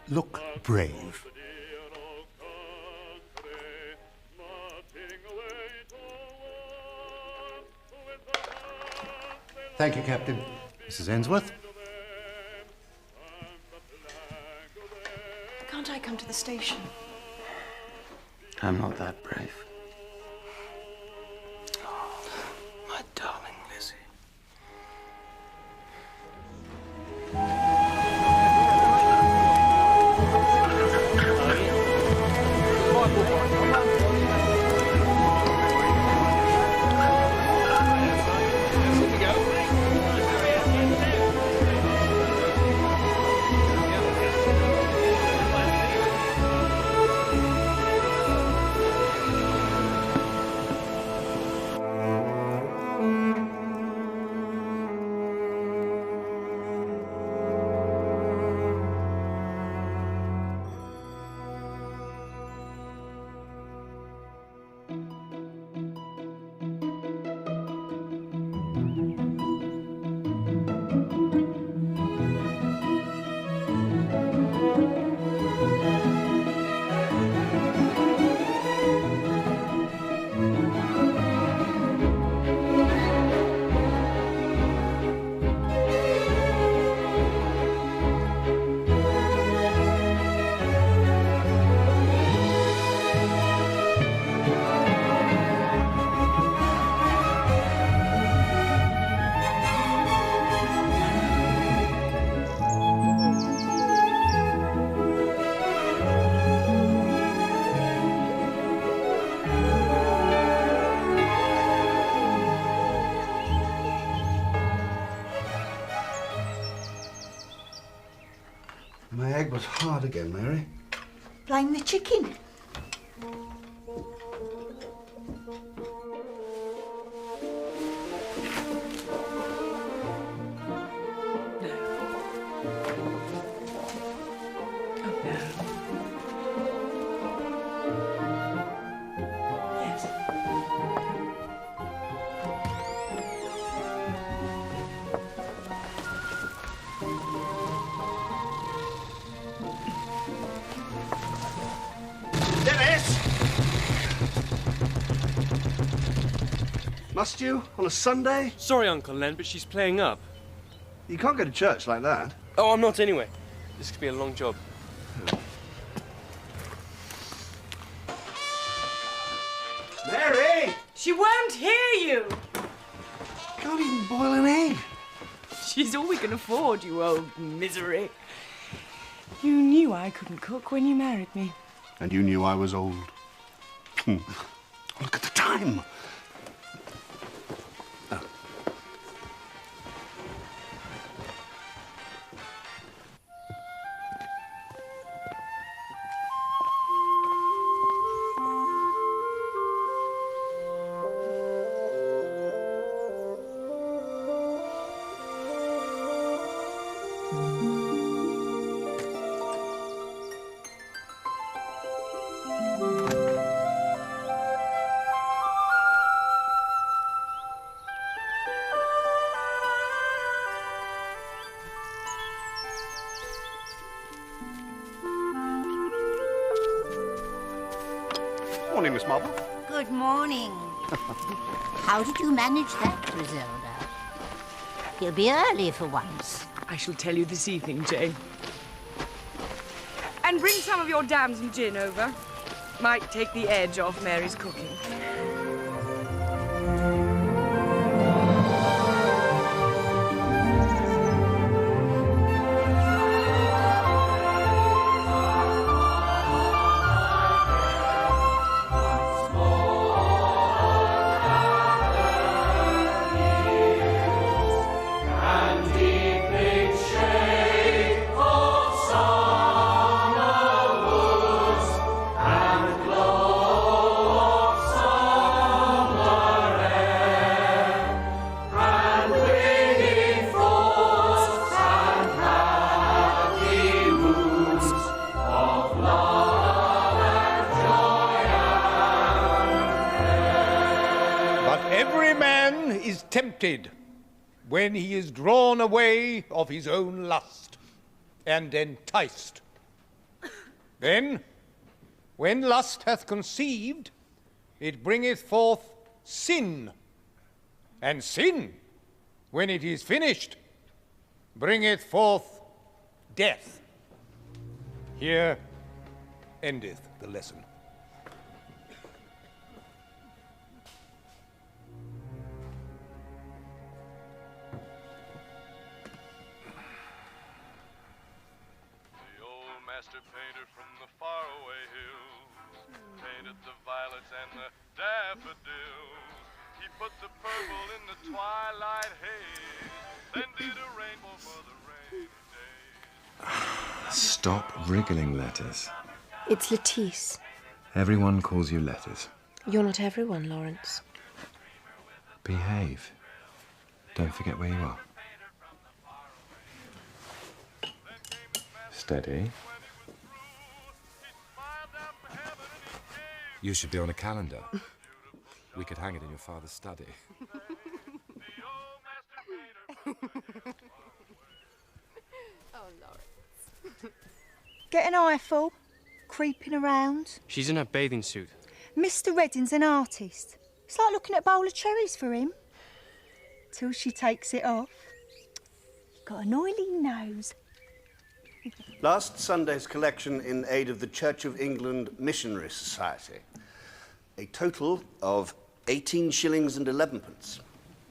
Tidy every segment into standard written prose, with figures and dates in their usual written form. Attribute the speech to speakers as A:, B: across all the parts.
A: Look brave. Thank you, Captain. Mrs. Ainsworth?
B: Can't I come to the station?
C: I'm not that brave. Oh, my darling Lizzie.
A: My egg was hard again, Mary.
D: Blame the chicken.
E: Must you? On a Sunday?
F: Sorry, Uncle Len, but she's playing up.
E: You can't go to church like that.
F: Oh, I'm not anyway. This could be a long job.
E: Mary!
B: She won't hear you!
E: Can't even boil an egg.
B: She's all we can afford, you old misery. You knew I couldn't cook when you married me.
A: And you knew I was old. Look at the time. Morning, Miss Marple.
D: Good morning. How did you manage that, Griselda? You'll be early for once.
B: I shall tell you this evening, Jane. And bring some of your dams and gin over. Might take the edge off Mary's cooking.
G: is tempted when he is drawn away of his own lust and enticed. Then, when lust hath conceived, it bringeth forth sin. And sin, when it is finished, bringeth forth death. Here endeth the lesson.
H: Master painter from the faraway hills painted the violets and the daffodils. He put the purple in the twilight haze, then did a rainbow for the rainy days.
I: Stop wriggling, Letters.
J: It's Lettice.
I: Everyone calls you Letters.
J: You're not everyone, Lawrence.
I: Behave. Don't forget where you are. Steady. You should be on a calendar. We could hang it in your father's study.
J: Oh, Lawrence.
K: Get an eyeful, creeping around.
F: She's in her bathing suit.
K: Mr. Redding's an artist. It's like looking at a bowl of cherries for him. Till she takes it off. Got an oily nose.
E: Last Sunday's collection in aid of the Church of England Missionary Society. A total of 18 shillings and 11pence.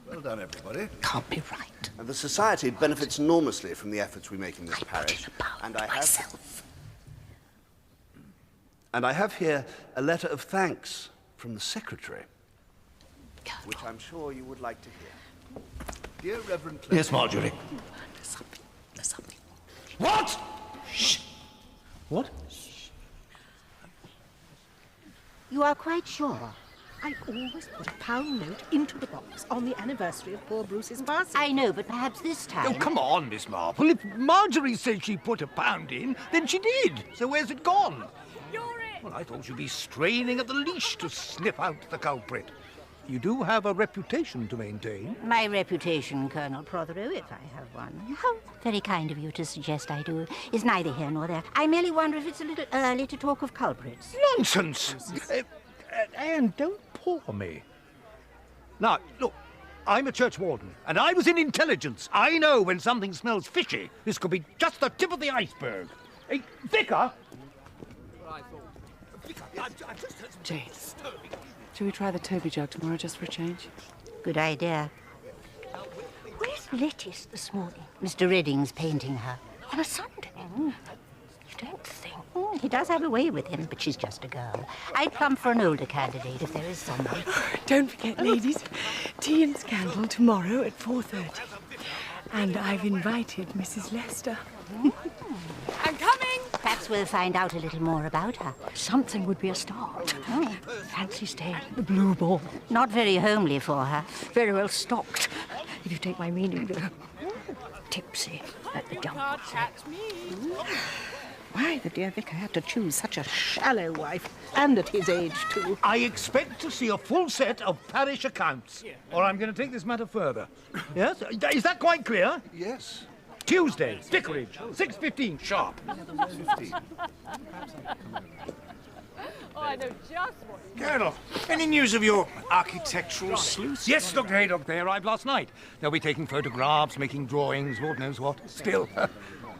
A: Well done, everybody.
D: Can't be right.
E: And the Society benefits enormously from the efforts we make in this parish.
D: And
E: I have here a letter of thanks from the Secretary, which I'm sure you would like to hear.
A: Dear Reverend Clement.
G: Yes, Marjorie.
D: There's something.
G: What? Shh. What?
L: You are quite sure? I always put a £1 note into the box on the anniversary of poor Bruce's passing.
D: I know, but perhaps this time...
G: Oh, come on, Miss Marple. If Marjorie said she put £1 in, then she did. So where's it gone?
B: You're it!
G: Well, I thought you'd be straining at the leash to sniff out the culprit. You do have a reputation to maintain.
D: My reputation, Colonel Protheroe, if I have one. How very kind of you to suggest I do, is neither here nor there. I merely wonder if it's a little early to talk of culprits.
G: Nonsense! Anne, don't paw me. Now, look, I'm a church warden, and I was in intelligence. I know when something smells fishy. This could be just the tip of the iceberg. Hey, Vicar!
B: Jane, shall we try the Toby jug tomorrow just for a change?
D: Good idea. Where's Lettice this morning? Mr. Redding's painting her. On a Sunday? You don't think? He does have a way with him, but she's just a girl. I'd plump for an older candidate if there is someone.
B: Don't forget, ladies, tea and scandal tomorrow at 4:30. And I've invited Mrs. Lester. I'm coming!
D: Perhaps we'll find out a little more about her.
L: Something would be a start. Fancy staying at the Blue Ball.
D: Not very homely for her.
L: Very well stocked, if you take my meaning, though. Tipsy at the jump.
B: Can't catch me.
L: Why the dear vicar had to choose such a shallow wife, and at his age, too.
G: I expect to see a full set of parish accounts, or I'm going to take this matter further. Yes? Is that quite clear?
A: Yes.
G: Tuesday, Vicarage, 6:15 sharp.
A: 15.
B: Oh, I know just what you
M: Colonel, any news of your architectural sleuth?
G: Yes, Dr. Haydock, they arrived last night. They'll be taking photographs, making drawings, Lord knows what. Still,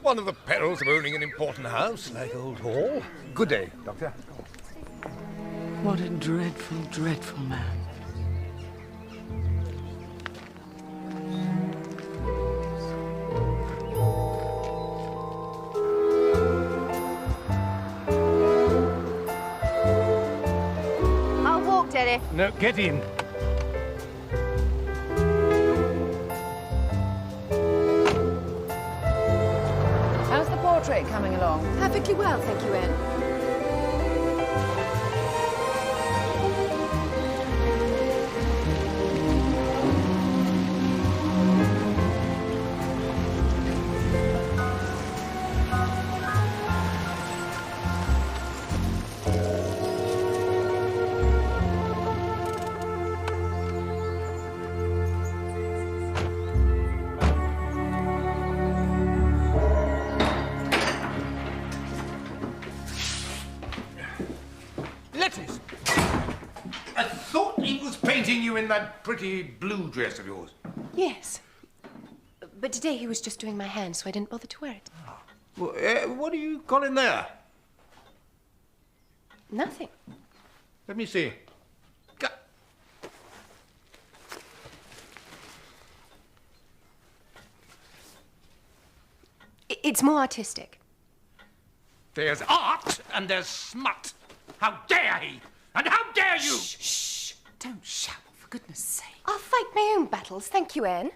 G: one of the perils of owning an important house like Old Hall. Good day, Doctor.
B: What a dreadful, dreadful man.
K: I'll walk, Daddy.
G: No, get in.
N: How's the portrait coming along?
J: Perfectly well, thank you, Anne.
G: painting you in that pretty blue dress of yours?
J: Yes. But today he was just doing my hand, so I didn't bother to wear it.
G: Well, what have you got in there?
J: Nothing.
G: Let me see.
J: It's more artistic.
G: There's art and there's smut. How dare he? And how dare you?
N: Shh! Don't shout, for goodness sake.
J: I'll fight my own battles, thank you, Anne.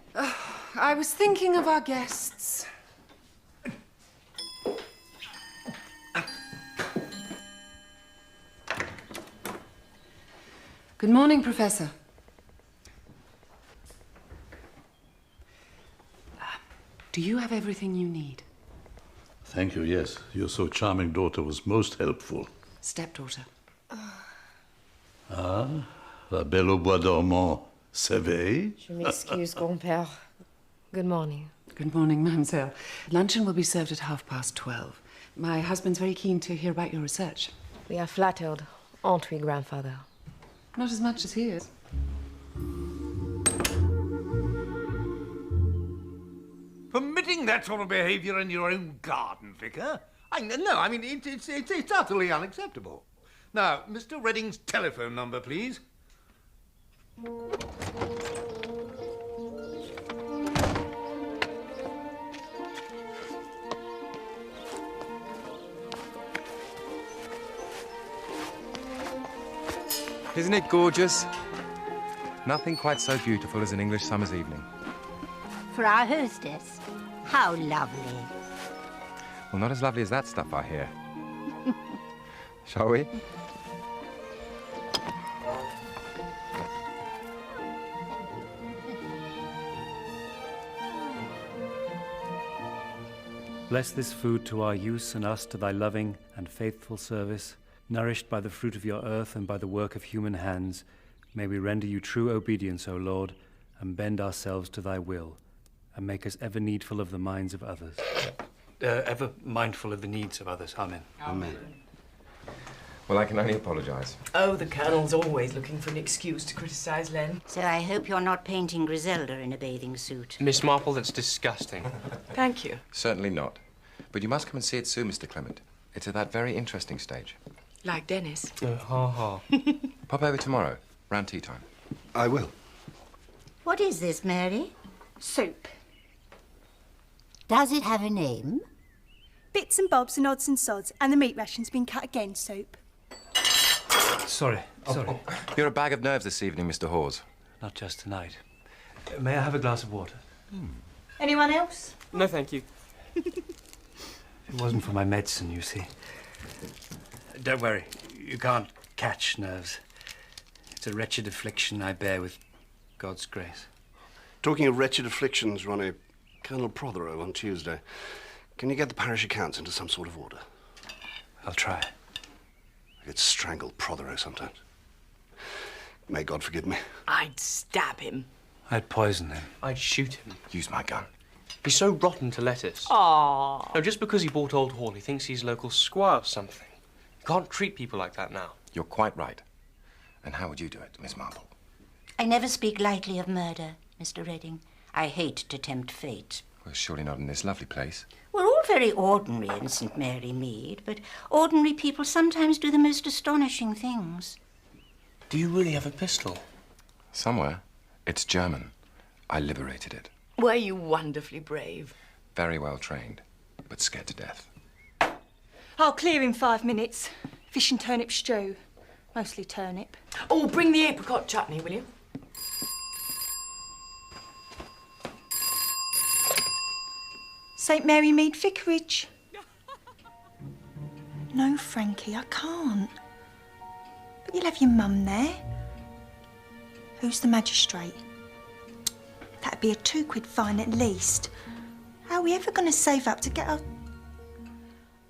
N: I was thinking of our guests. Good morning, Professor. Do you have everything you need?
O: Thank you, yes. Your so charming daughter was most helpful.
N: Stepdaughter.
O: Ah, la belle au bois dormant s'éveille.
P: Je m'excuse, grand-père. Good morning.
N: Good morning, mademoiselle. Luncheon will be served at 12:30. My husband's very keen to hear about your research.
P: We are flattered, aren't we, grandfather?
N: Not as much as he is.
G: Permitting that sort of behaviour in your own garden, Vicar? No, I mean, it's utterly unacceptable. Now, Mr. Redding's telephone number, please.
I: Isn't it gorgeous? Nothing quite so beautiful as an English summer's evening.
D: For our hostess, how lovely.
I: Well, not as lovely as that stuff, I hear. Shall we?
Q: Bless this food to our use and us to thy loving and faithful service. Nourished by the fruit of your earth and by the work of human hands, may we render you true obedience, O Lord, and bend ourselves to thy will, and make us ever needful of the minds of others. Ever mindful of the needs of others. Amen.
I: Amen. Well, I can only apologise.
R: Oh, the Colonel's always looking for an excuse to criticise Len.
D: So I hope you're not painting Griselda in a bathing suit.
F: Miss Marple, that's disgusting.
R: Thank you.
I: Certainly not. But you must come and see it soon, Mr. Clement. It's at that very interesting stage.
R: Like Dennis.
F: Ha.
I: Pop over tomorrow, round tea time.
E: I will.
D: What is this, Mary?
K: Soup.
D: Does it have a name?
K: Bits and bobs and odds and sods, and the meat ration's been cut again, soup.
Q: Sorry.
I: You're a bag of nerves this evening, Mr. Hawes.
Q: Not just tonight. May I have a glass of water?
K: Anyone else?
F: No, thank you.
Q: If it wasn't for my medicine, you see. Don't worry. You can't catch nerves. It's a wretched affliction I bear with God's grace.
E: Talking of wretched afflictions, Ronnie, Colonel Protheroe on Tuesday. Can you get the parish accounts into some sort of order?
Q: I'll try.
E: I get strangled Protheroe sometimes. May God forgive me.
R: I'd stab him.
Q: I'd poison him.
F: I'd shoot him.
I: Use my gun.
F: He's so rotten to lettuce.
R: Aww.
F: No, just because he bought Old Hall, he thinks he's local squire or something. You can't treat people like that now.
I: You're quite right. And how would you do it, Miss Marple?
D: I never speak lightly of murder, Mr. Redding. I hate to tempt fate.
I: Well, surely not in this lovely place.
D: We're all very ordinary in St. Mary Mead, but ordinary people sometimes do the most astonishing things.
F: Do you really have a pistol?
I: Somewhere. It's German. I liberated it.
R: Were you wonderfully brave?
I: Very well trained, but scared to death.
K: I'll clear in 5 minutes. Fish and turnip stew. Mostly turnip.
R: Oh, bring the apricot chutney, will you?
K: St. Mary Mead Vicarage. No, Frankie, I can't. But you'll have your mum there. Who's the magistrate? That'd be a £2 fine at least. How are we ever going to save up to get our...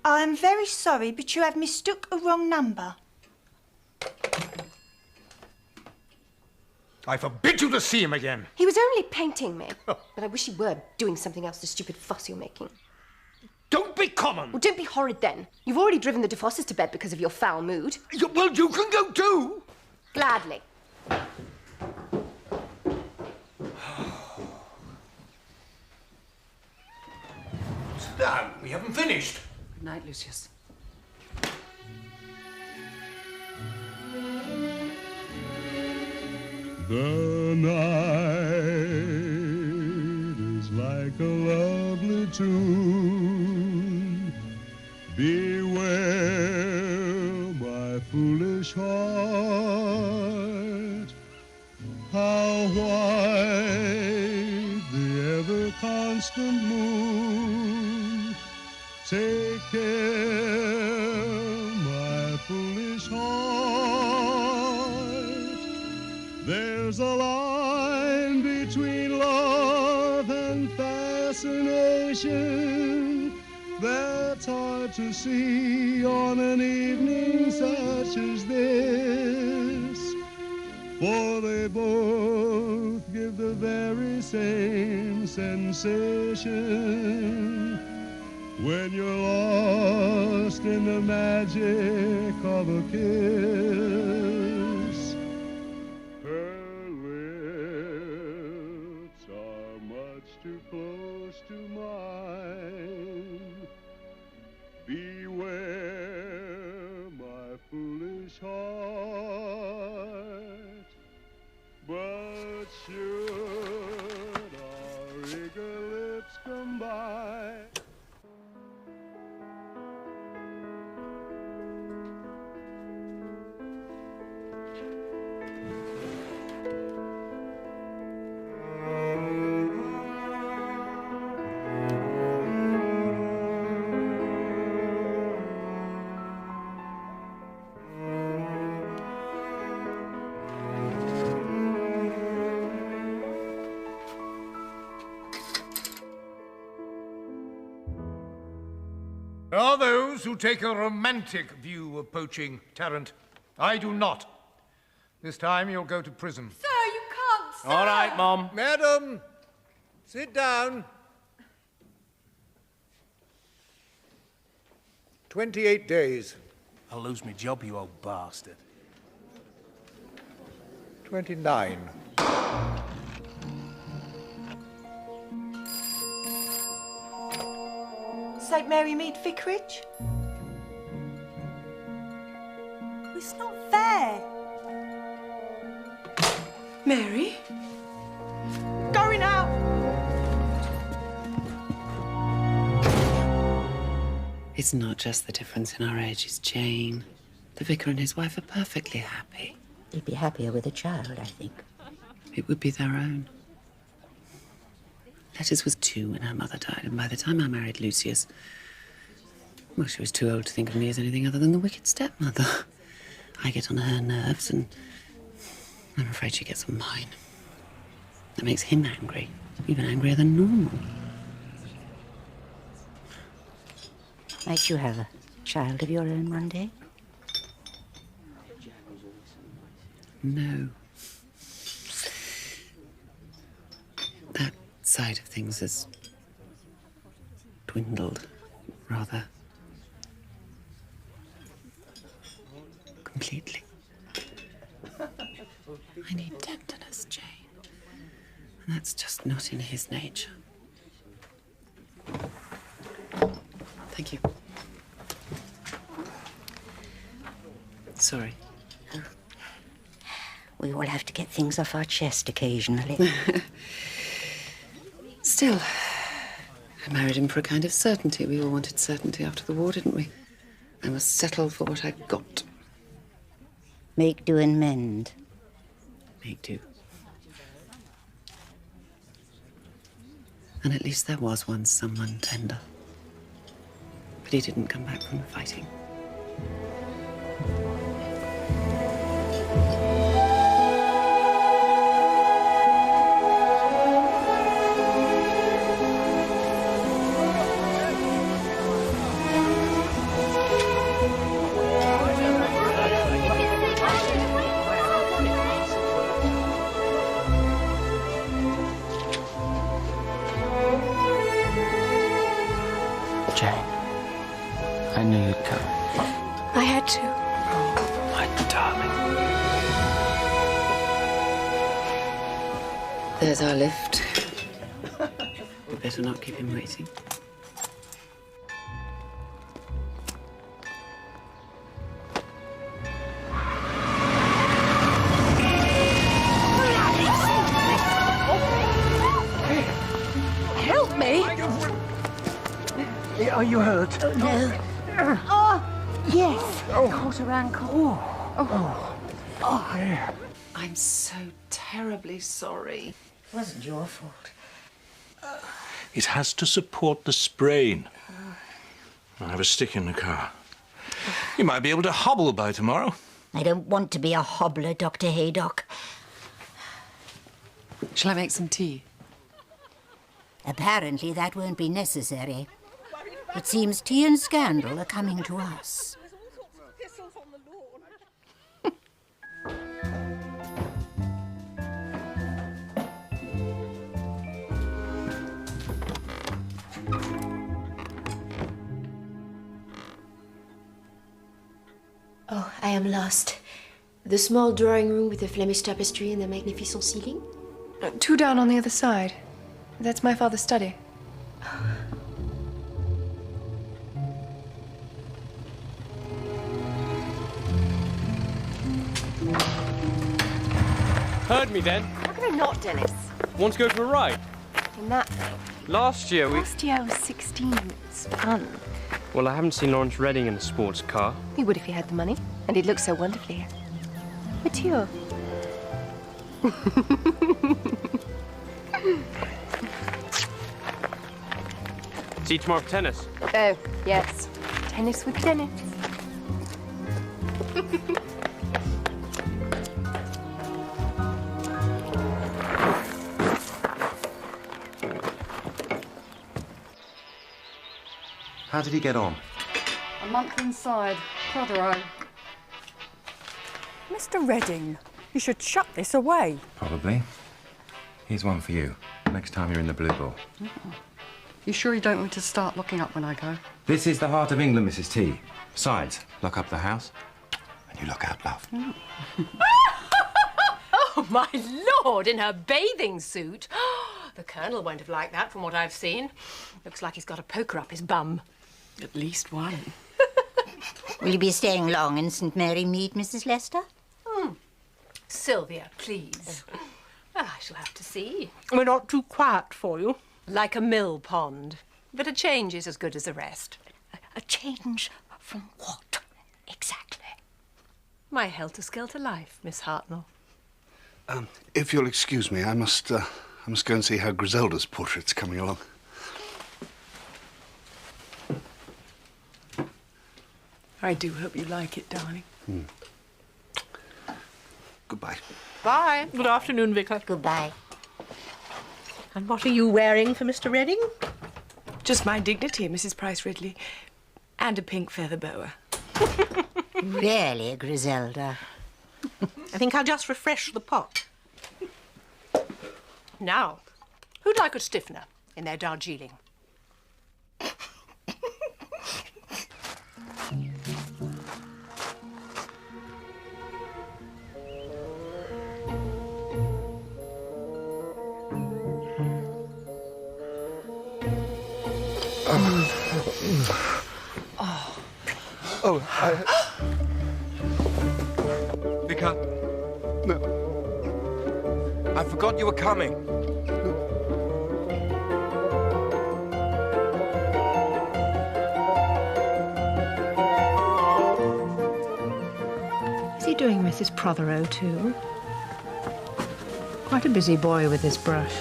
K: I am very sorry, but you have mistook a wrong number.
G: I forbid you to see him again.
J: He was only painting me. But I wish he were doing something else, the stupid fuss you're making.
G: Don't be common.
J: Well, don't be horrid then. You've already driven the DeFosses to bed because of your foul mood.
G: Well, you can go too.
J: Gladly.
G: finished.
N: Good night, Lucius.
H: The night is like a lovely tune. Beware, my foolish heart, how white the ever-constant moon. Take care, my foolish heart. There's a line between love and fascination that's hard to see on an evening such as this. For they both give the very same sensation when you're lost in the magic of a kiss. Her lips are much too close to mine. Beware, my foolish heart. But should our eager lips combine,
G: There are those who take a romantic view of poaching, Tarrant. I do not. This time you'll go to prison.
B: Sir, you can't, sir!
F: All right, Mom.
G: Madam, sit down. 28 days.
M: I'll lose my job, you old bastard.
G: 29.
K: St. Mary Mead Vicarage? It's not fair.
B: Mary?
K: Going out.
N: It's not just the difference in our ages, Jane. The vicar and his wife are perfectly happy.
D: They'd be happier with a child, I think.
N: It would be their own. Lettice was 2 when her mother died, and by the time I married Lucius, well, she was too old to think of me as anything other than the wicked stepmother. I get on her nerves, and I'm afraid she gets on mine. That makes him angry, even angrier than normal.
D: Might you have a child of your own one day?
N: No. That side of things has dwindled, rather. Completely. I need tenderness, Jane. And that's just not in his nature. Thank you. Sorry.
D: We all have to get things off our chest occasionally.
N: Still, I married him for a kind of certainty. We all wanted certainty after the war, didn't we? I must settle for what I got.
D: Make do and mend.
N: Make do. And at least there was once someone tender. But he didn't come back from the fighting.
C: I knew you'd come.
J: I had to.
C: My darling.
N: There's our lift. We better not keep him waiting.
G: Are you hurt?
D: Oh, no. Oh, yes. Caught her ankle.
R: I'm so terribly sorry.
D: It wasn't your fault.
O: It has to support the sprain. I have a stick in the car. You might be able to hobble by tomorrow.
D: I don't want to be a hobbler, Dr. Haydock.
R: Shall I make some tea?
D: Apparently that won't be necessary. It seems tea and scandal are coming to us.
J: Oh, I am lost. The small drawing room with the Flemish tapestry and the magnificent ceiling?
P: 2 down on the other side. That's my father's study.
F: Heard me then?
P: How can I not, Dennis?
F: Want to go for a ride?
P: In that thing.
F: Last year we...
P: Last year I was 16. It's fun.
F: Well, I haven't seen Lawrence Redding in a sports car.
P: He would if he had the money. And he'd look so wonderfully mature.
F: See you tomorrow for tennis.
P: Oh, yes. Tennis with Dennis.
I: How did he get on?
S: A month inside. Protheroe.
T: Mr. Redding, you should shut this away.
I: Probably. Here's one for you. Next time you're in the Blue Ball.
S: You sure you don't want to start looking up when I go?
I: This is the heart of England, Mrs. T. Besides, lock up the house and you look out, love.
B: Oh, my lord, in her bathing suit. The Colonel won't have liked that from what I've seen. Looks like he's got a poker up his bum.
R: At least one.
D: Will you be staying long in St. Mary Mead, Mrs. Lester?
B: Sylvia, please. Well, I shall have to see.
L: We're not too quiet for you.
B: Like a mill pond. But a change is as good as the rest.
D: A change from what, exactly?
B: My helter-skelter life, Miss Hartnell.
A: If you'll excuse me, I must go and see how Griselda's portrait's coming along.
R: I do hope you like it, darling.
A: Goodbye.
L: Bye. Good afternoon, Vicar.
D: Goodbye.
L: And what are you wearing for Mr. Redding?
R: Just my dignity, Mrs. Price Ridley. And a pink feather boa.
D: Really, Griselda?
L: I think I'll just refresh the pot.
B: Now, who'd like a stiffener in their Darjeeling?
I: Vicar?
A: No.
I: I forgot you were coming.
L: Is he doing Mrs. Protheroe too? Quite a busy boy with his brush.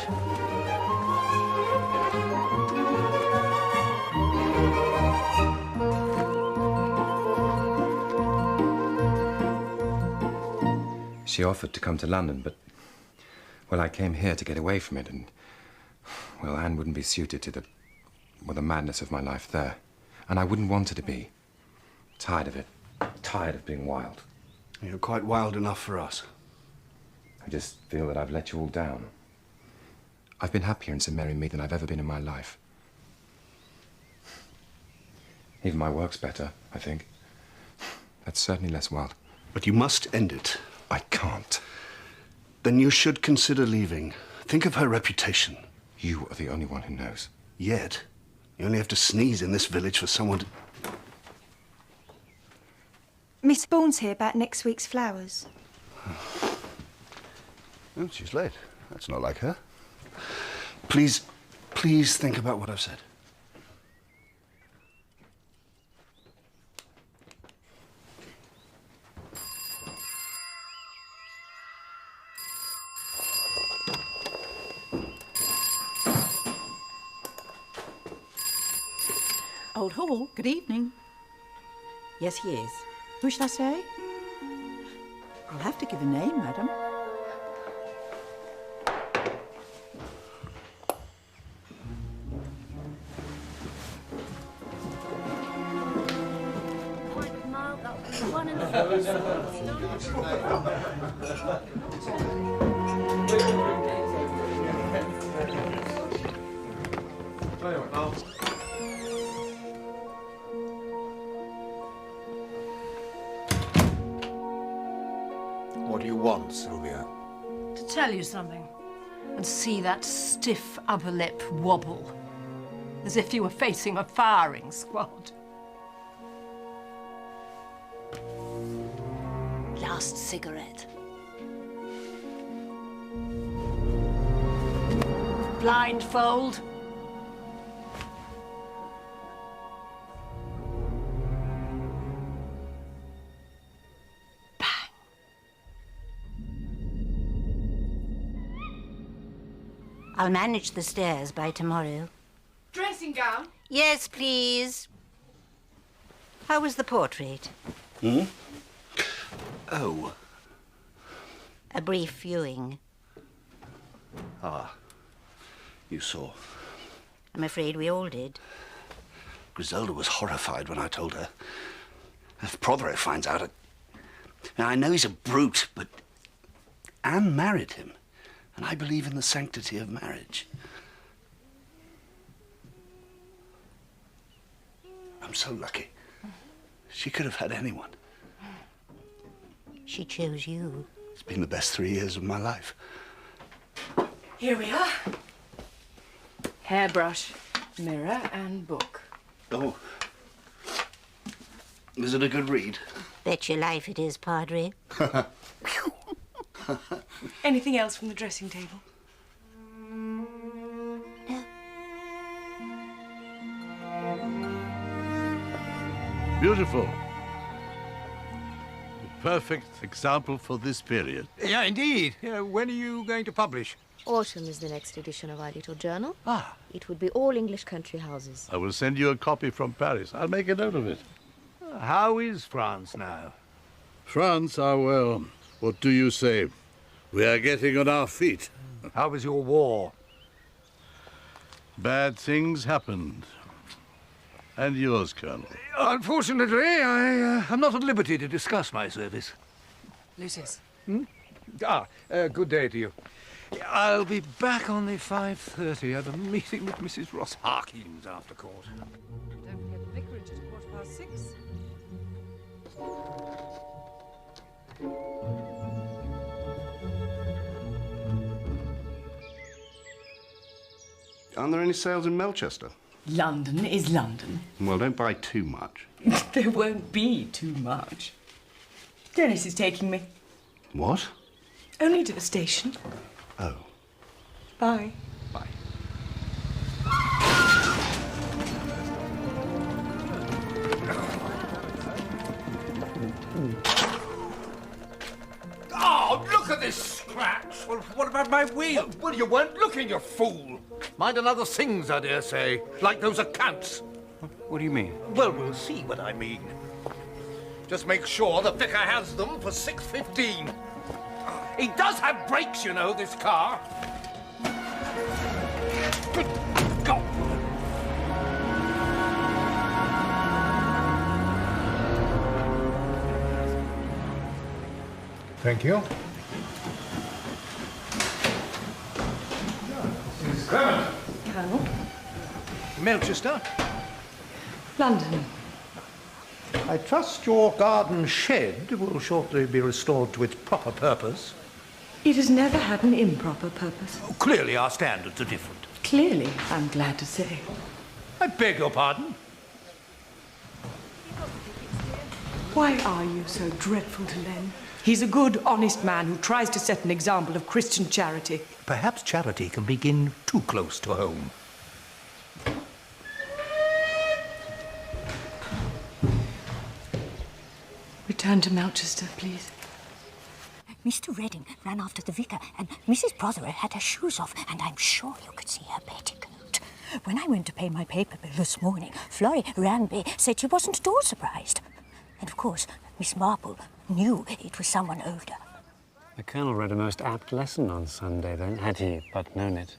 I: She offered to come to London, but, well, I came here to get away from it, and, well, Anne wouldn't be suited to the madness of my life there. And I wouldn't want her to be. Tired of it. Tired of being wild.
A: You're quite wild enough for us.
I: I just feel that I've let you all down. I've been happier in St. Mary Mead than I've ever been in my life. Even my work's better, I think. That's certainly less wild.
A: But you must end it.
I: I can't.
A: Then you should consider leaving. Think of her reputation.
I: You are the only one who knows.
A: Yet, you only have to sneeze in this village for someone to...
K: Miss Bourne's here about next week's flowers.
A: Oh, she's late. That's not like her. Please think about what I've said.
T: Old Hall, good evening. Yes, he is. Who shall I say? I'll have to give a name, madam.
M: What do you want, Sylvia?
U: To tell you something, and see that stiff upper lip wobble, as if you were facing a firing squad. Last cigarette. Blindfold.
D: I'll manage the stairs by tomorrow.
R: Dressing gown?
D: Yes, please. How was the portrait?
E: Oh.
D: A brief viewing.
E: Ah. You saw.
D: I'm afraid we all did.
E: Griselda was horrified when I told her. If Protheroe finds out, Now, I know he's a brute, but Anne married him, and I believe in the sanctity of marriage. I'm so lucky. She could have had anyone.
D: She chose you.
E: It's been the best 3 years of my life.
R: Here we are. Hairbrush, mirror, and book.
E: Oh. Is it a good read?
D: Bet your life it is, Padre.
R: Anything else from the dressing table?
V: Beautiful. The perfect example for this period.
G: Yeah, indeed. When are you going to publish?
J: Autumn is the next edition of our little journal.
V: Ah.
J: It would be all English country houses.
V: I will send you a copy from Paris. I'll make a note of it.
G: How is France now?
V: France are well. What do you say? We are getting on our feet.
G: How was your war?
V: Bad things happened. And yours, Colonel?
G: Unfortunately, I am not at liberty to discuss my service.
R: Lucius.
G: Good day to you. I'll be back on the 5:30. I have a meeting with Mrs. Ross Harkins after court.
S: Don't forget the vicarage at 6:15.
E: Aren't there any sales in Melchester?
R: London is London.
E: Well, don't buy too much.
R: There won't be too much. Dennis is taking me.
E: What?
R: Only to the station.
E: Oh.
R: Bye.
E: Bye.
G: Oh, look at this scratch! Well, what about my wheel? Well, you weren't looking, you fool! Mind another things, I dare say, like those accounts.
Q: What do you mean?
G: Well, we'll see what I mean. Just make sure the vicar has them for 6:15. He does have brakes, you know, this car. Good God!
W: Thank you.
G: Mrs. Clement.
R: Colonel.
G: Melchester.
R: London.
G: I trust your garden shed will shortly be restored to its proper purpose.
R: It has never had an improper purpose.
G: Oh, clearly our standards are different.
R: Clearly, I'm glad to say.
G: I beg your pardon?
R: Why are you so dreadful to Len? He's a good, honest man who tries to set an example of Christian charity.
G: Perhaps charity can begin too close to home.
R: Return to Melchester, please.
D: Mr. Redding ran after the vicar, and Mrs. Protheroe had her shoes off, and I'm sure you could see her petticoat. When I went to pay my paper bill this morning, Florrie Ranby said she wasn't at all surprised. And of course, Miss Marple knew it was someone older.
Q: The Colonel read a most apt lesson on Sunday, then, had he but known it.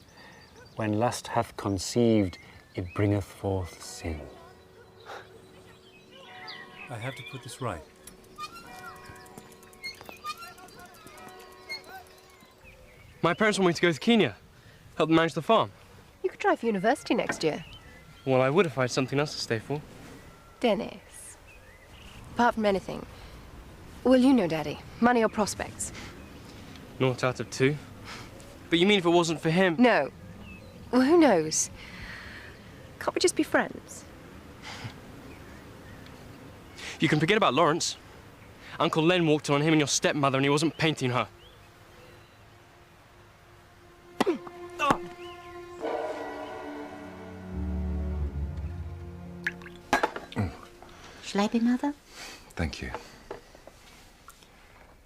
Q: When lust hath conceived, it bringeth forth sin. I have to put this right.
F: My parents want me to go to Kenya, help them manage the farm.
P: You could try for university next year.
F: Well, I would if I had something else to stay for.
P: Dennis. Apart from anything, well, you know, Daddy, money or prospects?
F: Naught out of two. But you mean if it wasn't for him?
P: No. Well, who knows? Can't we just be friends?
F: You can forget about Lawrence. Uncle Len walked in on him and your stepmother and he wasn't painting her.
D: Shall I be mother?
I: Thank you.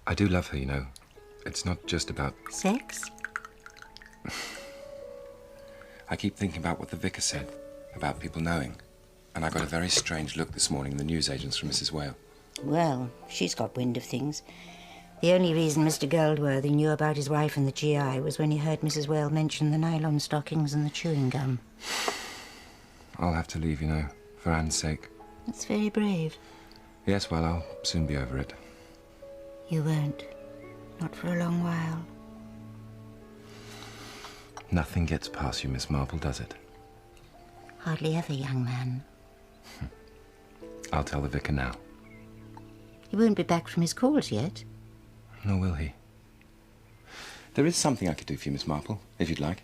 I: I do love her, you know. It's not just about...
D: Sex?
I: I keep thinking about what the vicar said, about people knowing. And I got a very strange look this morning in the newsagents from Mrs. Whale.
D: Well, she's got wind of things. The only reason Mr. Goldworthy knew about his wife and the GI was when he heard Mrs. Whale mention the nylon stockings and the chewing gum.
I: I'll have to leave, you know, for Anne's sake.
D: That's very brave.
I: Yes, well, I'll soon be over it.
D: You won't. Not for a long while.
I: Nothing gets past you, Miss Marple, does it?
D: Hardly ever, young man.
I: I'll tell the vicar now.
D: He won't be back from his calls yet.
I: Nor will he. There is something I could do for you, Miss Marple, if you'd like.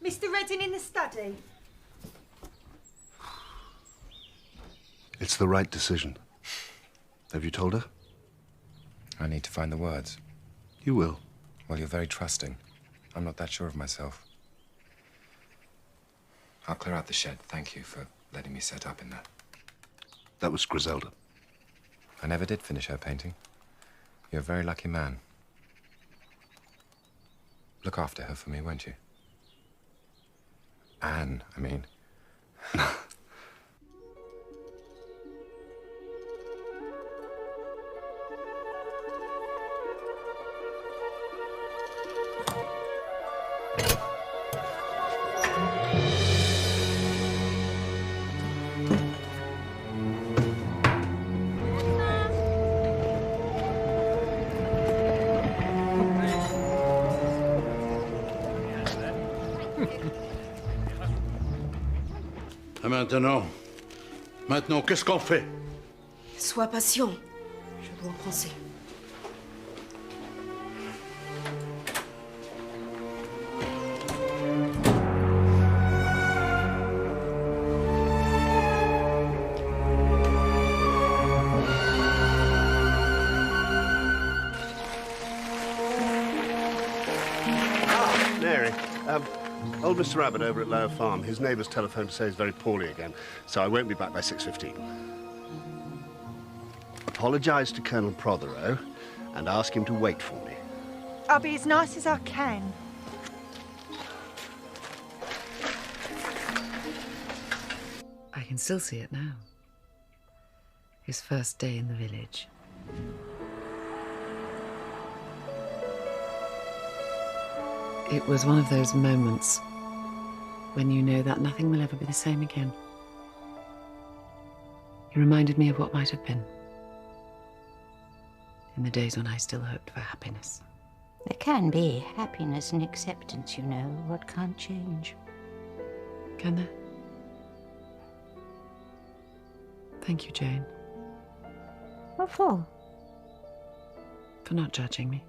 K: Mr. Redding in the study.
A: It's the right decision. Have you told her?
I: I need to find the words.
A: You will.
I: Well, you're very trusting. I'm not that sure of myself. I'll clear out the shed. Thank you for letting me set up in there.
A: That was Griselda.
I: I never did finish her painting. You're a very lucky man. Look after her for me, won't you? Anne, I mean.
V: Maintenant, qu'est-ce qu'on fait?
J: Sois patient. Je dois penser.
A: Mary, old Mr. Rabbit over at Lower Farm, his neighbour's telephoned to say he's very poorly again, so I won't be back by 6:15. Apologise to Colonel Protheroe and ask him to wait for me.
K: I'll be as nice as I can.
N: I can still see it now. His first day in the village. It was one of those moments when you know that nothing will ever be the same again. He reminded me of what might have been. In the days when I still hoped for happiness.
D: There can be happiness and acceptance, you know, what can't change.
N: Can there? Thank you, Jane.
D: What for?
N: For not judging me.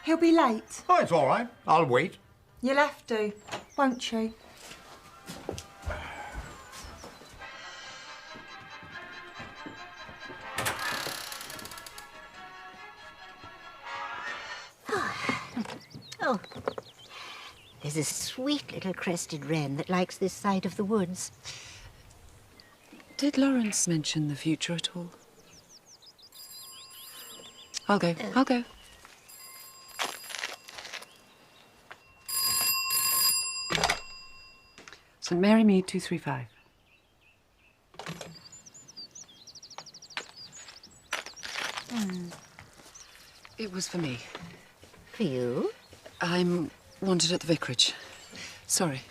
K: He'll be late.
G: Oh, it's all right. I'll wait.
K: You'll have to, won't you?
D: Oh, there's a sweet little crested wren that likes this side of the woods.
N: Did Lawrence mention the future at all? I'll go. I'll go. St Mary Mead 235. It was for me.
D: For you?
N: I'm wanted at the Vicarage. Sorry.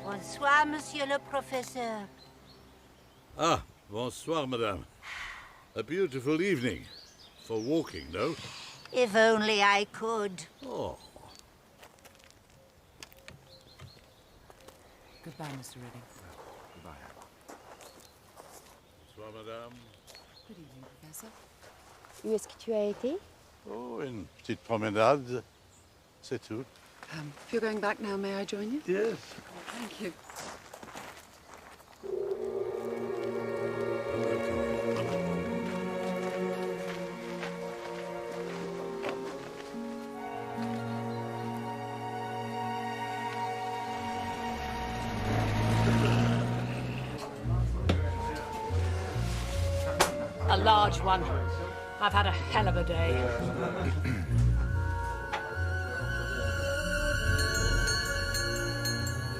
D: Bonsoir, Monsieur le Professeur.
V: Ah, bonsoir, madame. A beautiful evening. For walking, no?
D: If only I could.
V: Oh.
N: Goodbye, Mr. Redding.
V: Goodbye. Bonsoir, madame.
N: Good evening, Professor.
J: Où est-ce que tu as été?
V: Oh, une petite promenade. C'est tout.
N: If you're going back now, may I join you?
V: Yes.
N: Thank you.
U: A large one. I've had a hell of a day.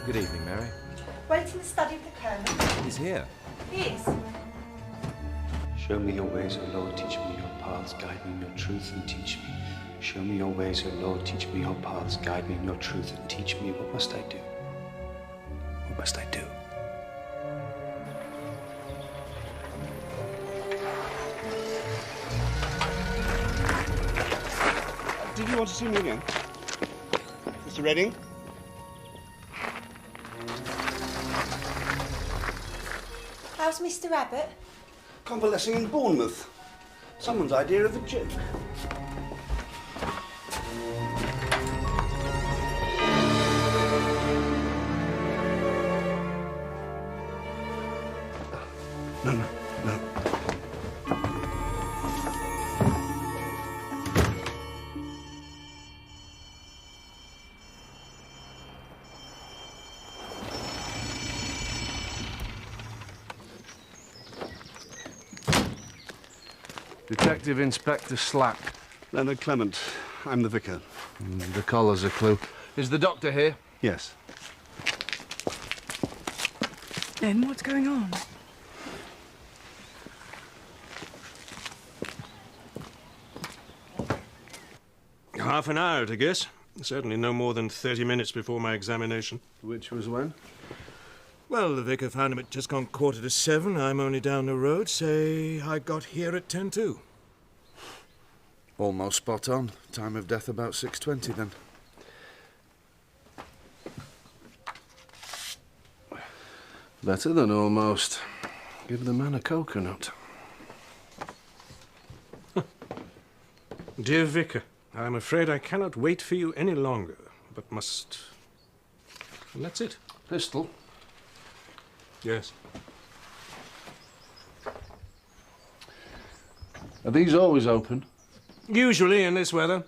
I: Good evening, Mary.
K: Wait in the study of the Colonel.
I: He's here.
K: He is.
C: Show me your ways, O Lord, teach me your paths, guide me in your truth and teach me. Show me your ways, O Lord, teach me your paths, guide me in your truth and teach me. What must I do? What must I do?
A: Did you want to see me again? Mr. Redding?
K: How's Mr. Abbott?
A: Convalescing in Bournemouth. Someone's idea of a joke. No.
V: Detective Inspector Slack.
A: Leonard Clement. I'm the vicar.
V: The collar's a clue. Is the doctor here?
A: Yes.
R: Then what's going on?
H: Half an hour, I guess. Certainly no more than 30 minutes before my examination.
V: Which was when?
H: Well, the vicar found him at just gone 7:15. I'm only down the road. Say I got here at 10:02.
V: Almost spot on. Time of death about 6:20 then. Better than almost. Give the man a coconut.
H: Dear Vicar, I'm afraid I cannot wait for you any longer, but must... And that's it.
V: Pistol?
H: Yes.
V: Are these always open?
H: Usually in this weather.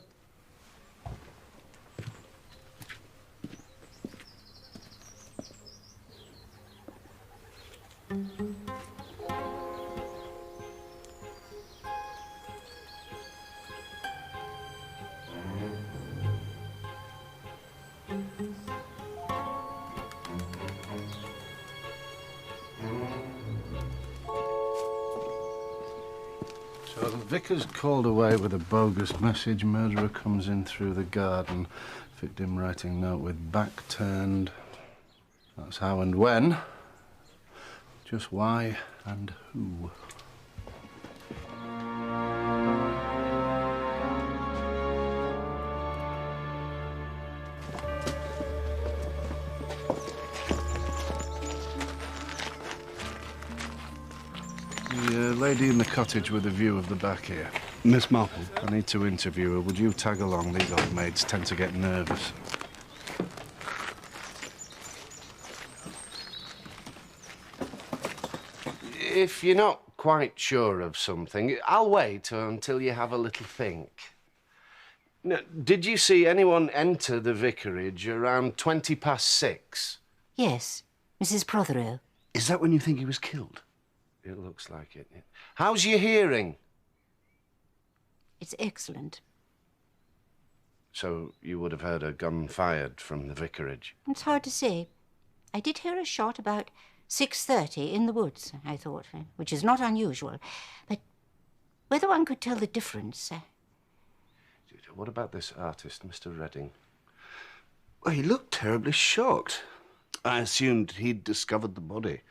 V: So the vicar's called away with a bogus message. Murderer comes in through the garden. Victim writing note with back turned. That's how and when. Just why and who. The lady in the cottage with a view of the back here.
A: Miss Marple.
V: I need to interview her. Would you tag along? These old maids tend to get nervous. If you're not quite sure of something, I'll wait until you have a little think. Now, did you see anyone enter the vicarage around 6:20?
D: Yes, Mrs. Protheroe.
V: Is that when you think he was killed? It looks like it. How's your hearing?
D: It's excellent.
V: So you would have heard a gun fired from the vicarage?
D: It's hard to say. I did hear a shot about 6:30 in the woods, I thought, which is not unusual. But whether one could tell the difference...
V: What about this artist, Mr. Redding? Well, he looked terribly shocked. I assumed he'd discovered the body.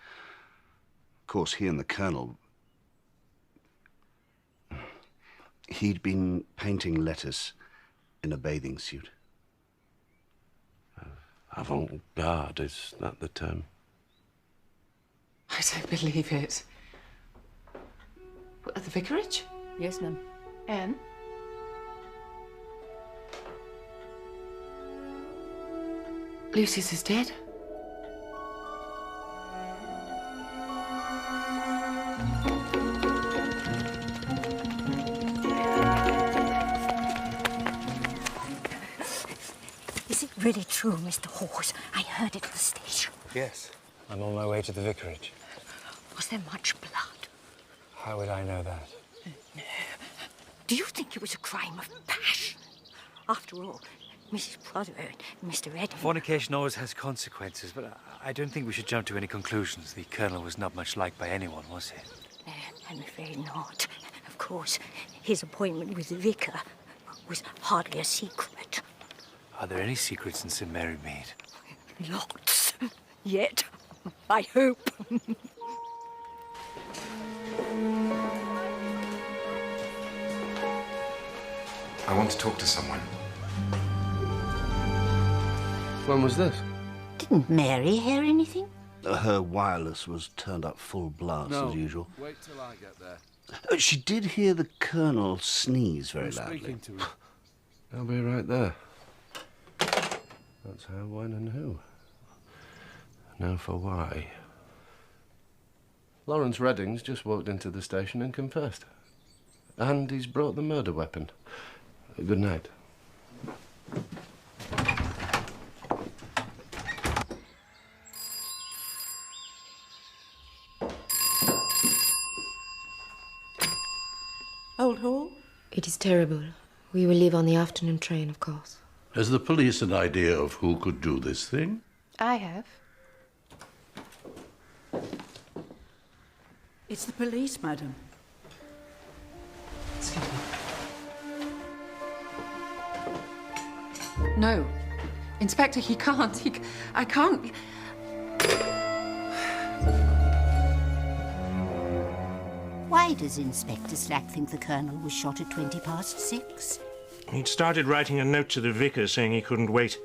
V: Of course, he and the Colonel... He'd been painting letters in a bathing suit. Avant-garde, is that the term?
R: I don't believe it. At the vicarage?
L: Yes, ma'am.
R: Anne? Lucius is dead?
D: Is it really true, Mr. Hawes? I heard it at the station.
I: Yes. I'm on my way to the vicarage.
D: Was there much blood?
I: How would I know that?
D: No. Do you think it was a crime of passion? After all, Mrs. Protheroe and Mr. Redding...
Q: Fornication always has consequences, but I don't think we should jump to any conclusions. The Colonel was not much liked by anyone, was he?
D: I'm afraid not. Of course, his appointment with the vicar was hardly a secret.
Q: Are there any secrets in St. Mary Mead?
D: Lots. Yet, I hope.
I: I want to talk to someone.
V: When was this?
D: Didn't Mary hear anything?
A: Her wireless was turned up full blast, as usual.
V: Wait till I get there.
A: She did hear the Colonel sneeze very loudly.
V: I'll be right there. That's how, when, and who. Now for why. Lawrence Redding's just walked into the station and confessed. And he's brought the murder weapon. Good night.
T: Old Hall?
J: It is terrible. We will leave on the afternoon train, of course.
B: Has the police an idea of who could do this thing?
P: I have.
T: It's the police, madam.
S: Excuse me. No. Inspector, he can't. I can't.
D: Why does Inspector Slack think the Colonel was shot at 6:20?
H: He'd started writing a note to the vicar saying he couldn't wait.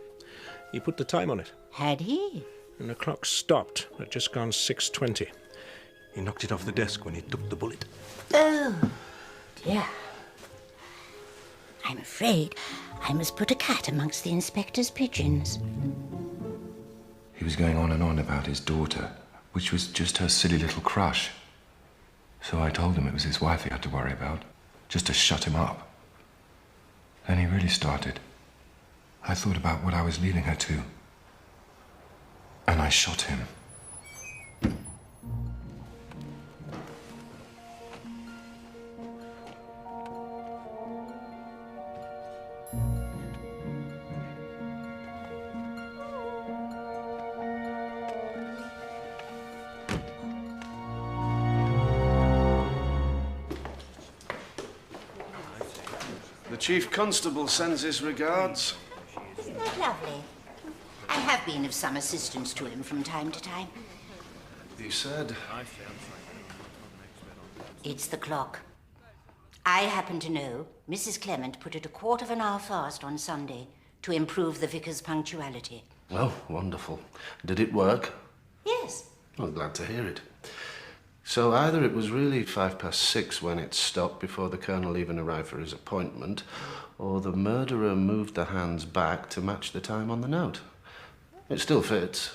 H: He put the time on it.
D: Had he?
H: And the clock stopped at just gone 6:20. He knocked it off the desk when he took the bullet.
D: Oh, dear. I'm afraid I must put a cat amongst the inspector's pigeons.
I: He was going on and on about his daughter, which was just her silly little crush. So I told him it was his wife he had to worry about, just to shut him up. Then he really started. I thought about what I was leaving her to, and I shot him.
A: The Chief Constable sends his regards.
D: Isn't that lovely? I have been of some assistance to him from time to time.
A: He said.
D: It's the clock. I happen to know Mrs. Clement put it a quarter of an hour fast on Sunday to improve the vicar's punctuality.
V: Oh, wonderful. Did it work?
D: Yes.
V: I'm glad to hear it. So either it was really 6:05 when it stopped before the Colonel even arrived for his appointment, or the murderer moved the hands back to match the time on the note. It still fits.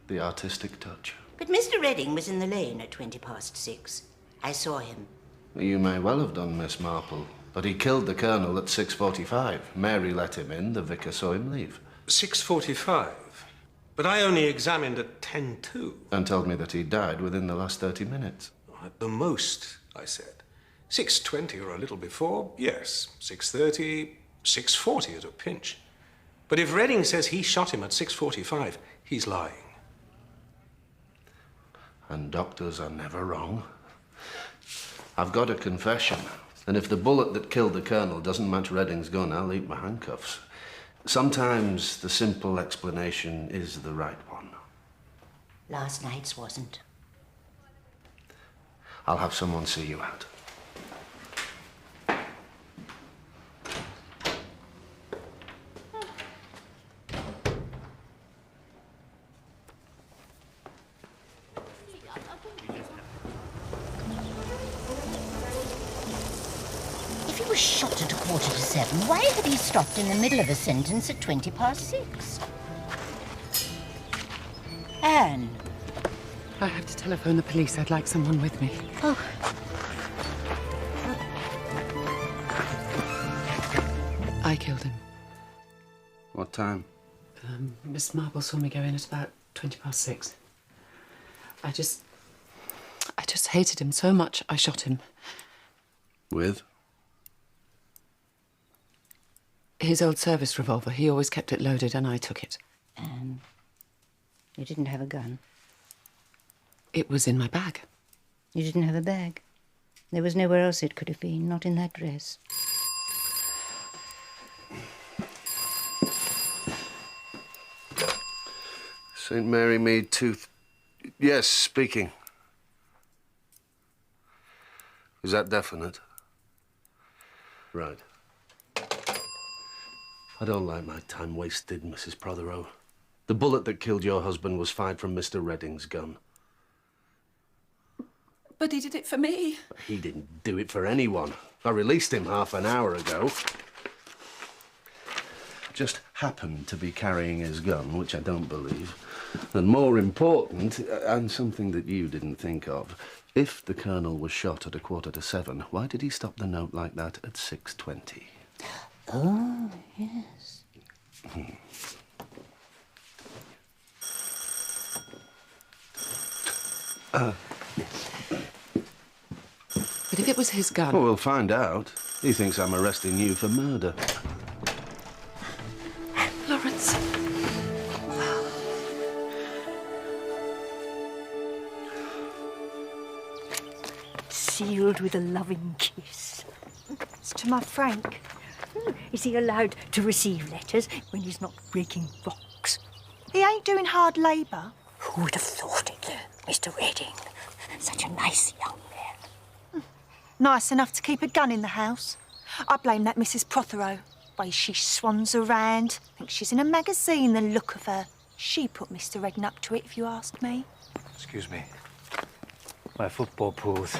V: The artistic touch.
D: But Mr. Redding was in the lane at 6:20. I saw him.
V: You may well have done, Miss Marple, but he killed the Colonel at 6:45. Mary let him in, the vicar saw him leave.
H: 6:45? But I only examined at 10:02.
V: And told me that he died within the last 30 minutes.
H: At the most, I said. 6:20 or a little before, yes. 6:30, 6:40 at a pinch. But if Redding says he shot him at 6:45, he's lying.
V: And doctors are never wrong. I've got a confession, and if the bullet that killed the Colonel doesn't match Redding's gun, I'll eat my handcuffs. Sometimes the simple explanation is the right one.
D: Last night's wasn't.
V: I'll have someone see you out.
D: If he was shot at 6:45, why had he stopped in the middle of a sentence at 6:20? Anne.
S: I have to telephone the police. I'd like someone with me.
D: Oh.
S: I killed him.
V: What time?
S: Miss Marple saw me go in at about 6:20. I just hated him so much, I shot him.
V: With?
S: His old service revolver. He always kept it loaded, and I took it.
D: You didn't have a gun?
S: It was in my bag.
D: You didn't have a bag? There was nowhere else it could have been, not in that dress.
V: St. Mary Mead Tooth. Yes, speaking. Is that definite? Right. I don't like my time wasted, Mrs. Protheroe. The bullet that killed your husband was fired from Mr. Redding's gun.
T: But he did it for me.
V: He didn't do it for anyone. I released him half an hour ago. Just happened to be carrying his gun, which I don't believe. And more important, and something that you didn't think of, if the Colonel was shot at 6:45, why did he stop the note like that at 6:20?
D: Oh, yes.
S: But if it was his gun...
V: Well, we'll find out. He thinks I'm arresting you for murder.
S: Lawrence.
D: Sealed with a loving kiss.
L: It's to my Frank.
D: Is he allowed to receive letters when he's not breaking rocks?
L: He ain't doing hard labour.
D: Who would have thought it, Mr. Redding? Such a nice young man.
L: Nice enough to keep a gun in the house. I blame that Mrs. Protheroe. Way she swans around. Thinks she's in a magazine, the look of her. She put Mr. Redding up to it, if you ask me.
G: Excuse me. My football pools.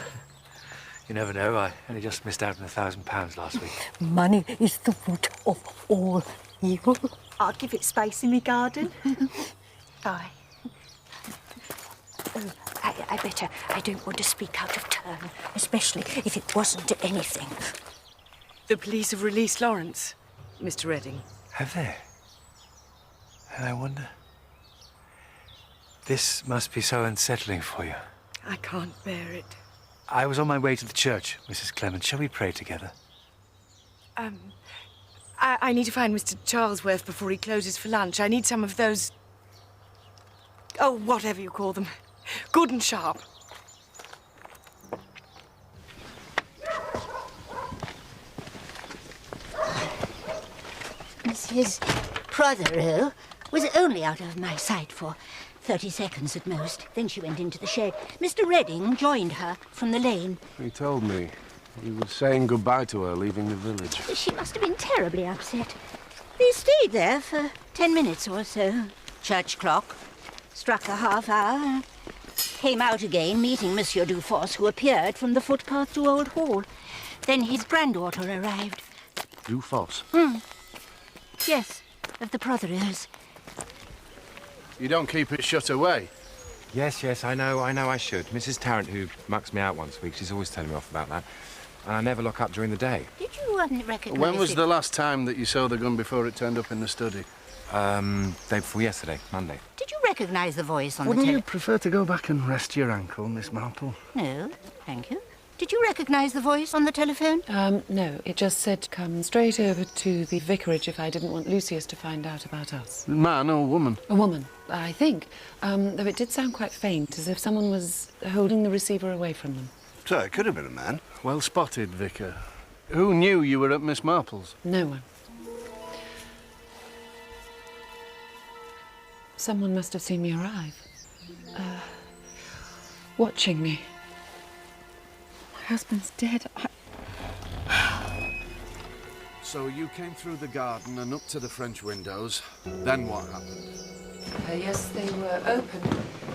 G: You never know, I only just missed out on £1,000 last week.
D: Money is the root of all evil.
L: I'll give it space in my garden. Bye.
D: Oh, I don't want to speak out of turn, especially if it wasn't anything.
R: The police have released Lawrence, Mr. Redding.
G: Have they? And I wonder... This must be so unsettling for you.
R: I can't bear it.
G: I was on my way to the church, Mrs. Clement. Shall we pray together?
R: I need to find Mr. Charlesworth before he closes for lunch. I need some of those... Oh, whatever you call them. Good and sharp.
D: Mrs. Protheroe was only out of my sight for 30 seconds at most. Then she went into the shed. Mr. Redding joined her from the lane.
V: He told me. He was saying goodbye to her, leaving the village.
D: She must have been terribly upset. They stayed there for 10 minutes or so. Church clock struck the half hour. Came out again, meeting Monsieur Dufosse, who appeared from the footpath to Old Hall. Then his granddaughter arrived.
V: Dufosse?
D: Yes, of the Protheroes.
V: You don't keep it shut away.
I: Yes, I know I should. Mrs. Tarrant, who mucks me out once a week, she's always telling me off about that. And I never lock up during the day.
D: Did you recognise
V: When was
D: it?
V: the last time that you saw the gun before it turned up in the study?
I: Day before yesterday, Monday.
D: Did you recognise the voice on
V: Wouldn't
D: the
V: you prefer to go back and rest your ankle, Miss Marple?
D: No, thank you. Did you recognise the voice on the telephone?
S: No, it just said come straight over to the vicarage if I didn't want Lucius to find out about us.
V: Man or woman?
S: A woman, I think. Though it did sound quite faint, as if someone was holding the receiver away from them.
A: So it could have been a man.
V: Well spotted, Vicar. Who knew you were at Miss Marple's?
S: No one. Someone must have seen me arrive. Watching me. My husband's dead.
V: So you came through the garden and up to the French windows. Then what happened?
S: Yes, they were open,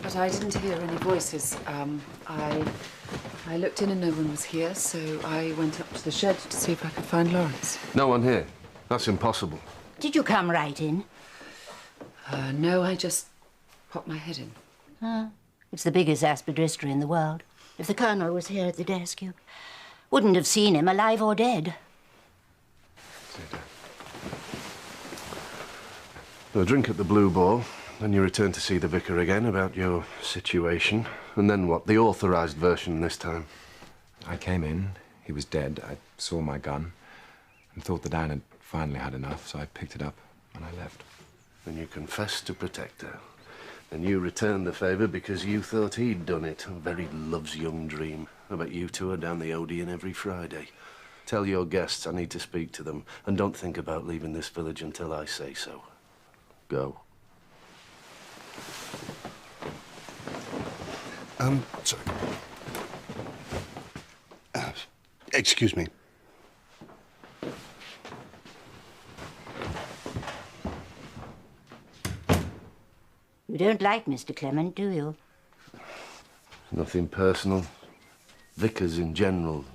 S: but I didn't hear any voices. I looked in and no one was here, so I went up to the shed to see if I could find Lawrence.
V: No one here. That's impossible.
D: Did you come right in?
S: No, I just popped my head in.
D: It's the biggest aspidistra in the world. If the Colonel was here at the desk, you wouldn't have seen him, alive or dead.
V: A drink at the Blue Ball, then you return to see the vicar again about your situation. And then what? The authorised version this time.
I: I came in, he was dead, I saw my gun, and thought that Anne had finally had enough, so I picked it up and I left.
V: Then you confessed to protect her. Then you returned the favour because you thought he'd done it. A very love's young dream. I bet you two are down the Odeon every Friday. Tell your guests I need to speak to them, and don't think about leaving this village until I say so. Go.
A: Sorry. Excuse me.
D: You don't like Mr. Clement, do you?
V: Nothing personal. Vicars in general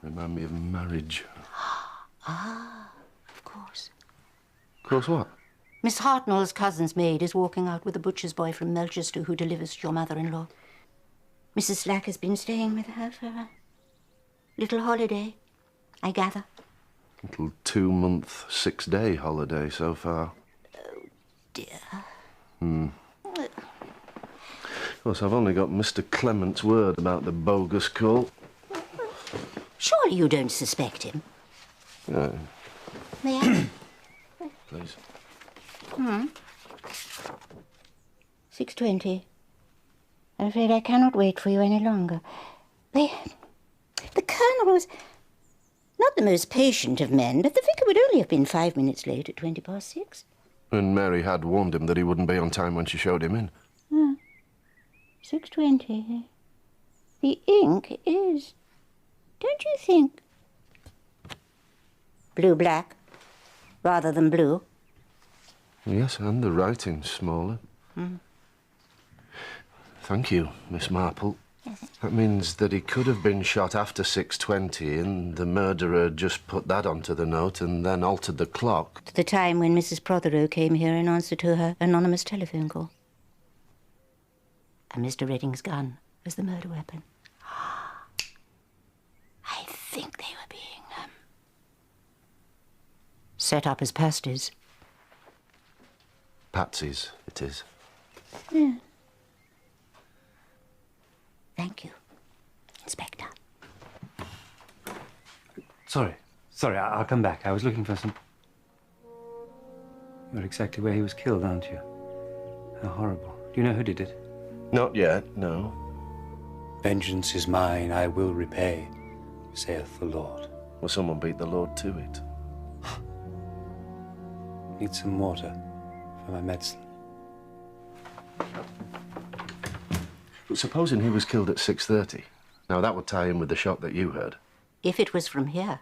V: remind me of marriage.
D: Of course.
V: Of course what?
D: Miss Hartnell's cousin's maid is walking out with a butcher's boy from Melchester who delivers to your mother-in-law. Mrs. Slack has been staying with her for a little holiday, I gather.
V: Little 2-month, 6-day holiday so far.
D: Oh, dear.
V: Of course, I've only got Mr. Clement's word about the bogus call.
D: Surely you don't suspect him.
V: No.
D: May I?
V: Please.
D: 6:20. I'm afraid I cannot wait for you any longer. The Colonel was not the most patient of men, but the vicar would only have been 5 minutes late at 6:20.
V: And Mary had warned him that he wouldn't be on time when she showed him in.
D: 6:20. The ink is, don't you think, blue-black rather than blue?
V: Yes, and the writing's smaller. Thank you, Miss Marple. That means that he could have been shot after 6:20 and the murderer just put that onto the note and then altered the clock.
D: To the time when Mrs. Protheroe came here in answer to her anonymous telephone call. And Mr. Redding's gun was the murder weapon. I think they were being set up as pasties.
V: Patsy's, it is.
D: Yeah. Thank you, Inspector.
Q: Sorry, I'll come back. I was looking for some... You're exactly where he was killed, aren't you? How horrible. Do you know who did it?
V: Not yet, no.
Q: Vengeance is mine, I will repay, saith the Lord.
V: Well, someone beat the Lord to it.
Q: Need some water for my medicine.
V: But supposing he was killed at 6:30. Now, that would tie in with the shot that you heard.
D: If it was from here.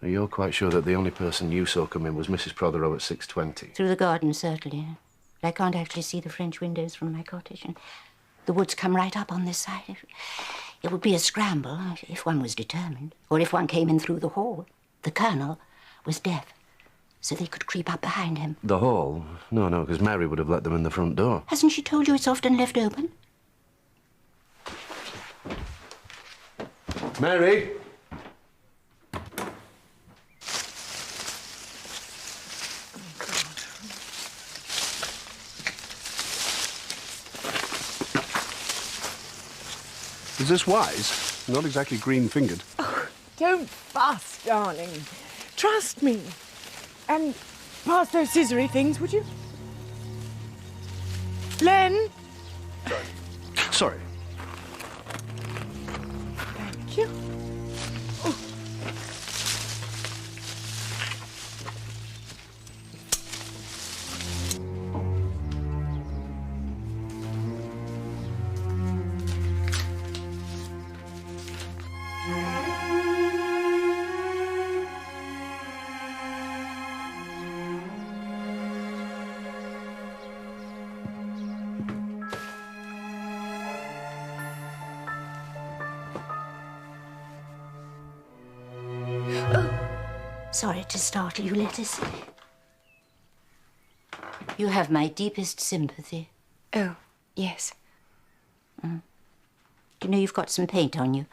V: You're quite sure that the only person you saw come in was Mrs. Protheroe at 6:20?
D: Through the garden, certainly. I can't actually see the French windows from my cottage, and the woods come right up on this side. It would be a scramble if one was determined, or if one came in through the hall. The Colonel was deaf, so they could creep up behind him.
V: The hall? No, because Mary would have let them in the front door.
D: Hasn't she told you it's often left open?
V: Mary?
A: Is this wise? Not exactly green-fingered.
R: Oh, don't fuss, darling. Trust me. And pass those scissory things, would you? Len?
A: Sorry.
R: Thank you. Oh.
D: Sorry to startle you, Lettuce. You have my deepest sympathy.
P: Oh, yes.
D: Do you know you've got some paint on you?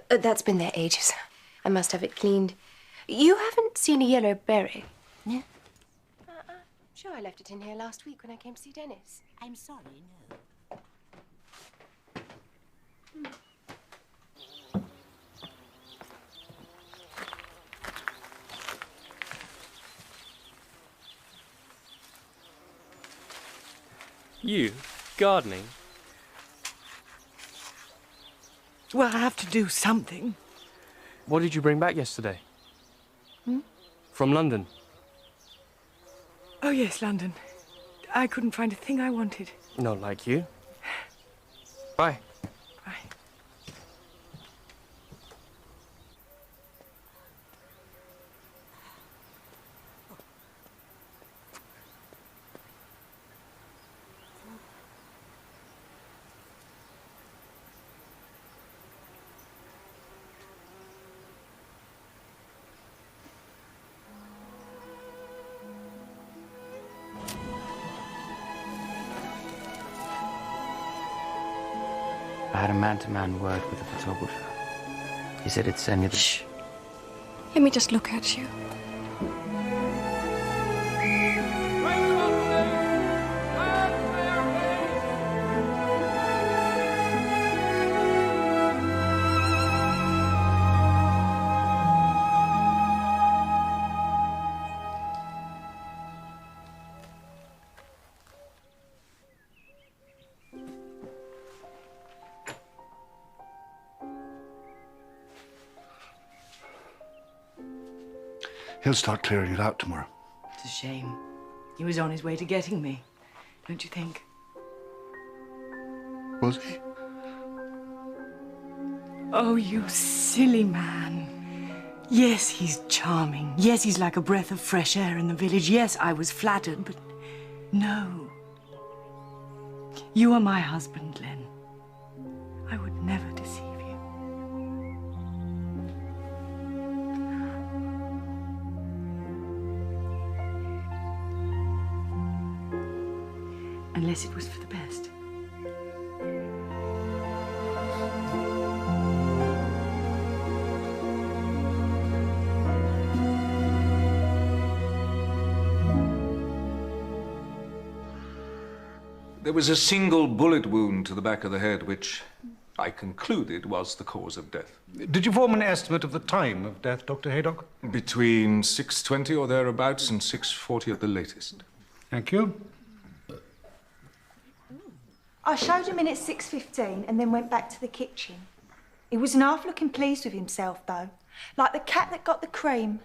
P: That's been there ages. I must have it cleaned. You haven't seen a yellow berry?
D: No.
P: Sure, I left it in here last week when I came to see Dennis.
D: I'm sorry, no.
F: You? Gardening?
R: Well, I have to do something.
F: What did you bring back yesterday? From London?
R: Oh, yes, London. I couldn't find a thing I wanted.
F: Not like you. Bye.
R: Bye.
I: I had a man-to-man word with the photographer. He said he'd send me the...
P: Shh. Let me just look at you.
A: He'll start clearing it out tomorrow.
R: It's a shame. He was on his way to getting me, don't you think?
A: Was he?
R: Oh, you silly man. Yes, he's charming. Yes, he's like a breath of fresh air in the village. Yes, I was flattered, but no. You are my husband, Len. I would never deceive you. Unless it was for the best.
H: There was a single bullet wound to the back of the head, which I concluded was the cause of death.
G: Did you form an estimate of the time of death, Dr. Haydock?
H: Between 6:20 or thereabouts and 6:40 at the latest.
G: Thank you.
L: I showed him in at 6:15 and then went back to the kitchen. He wasn't half looking pleased with himself, though, like the cat that got the cream.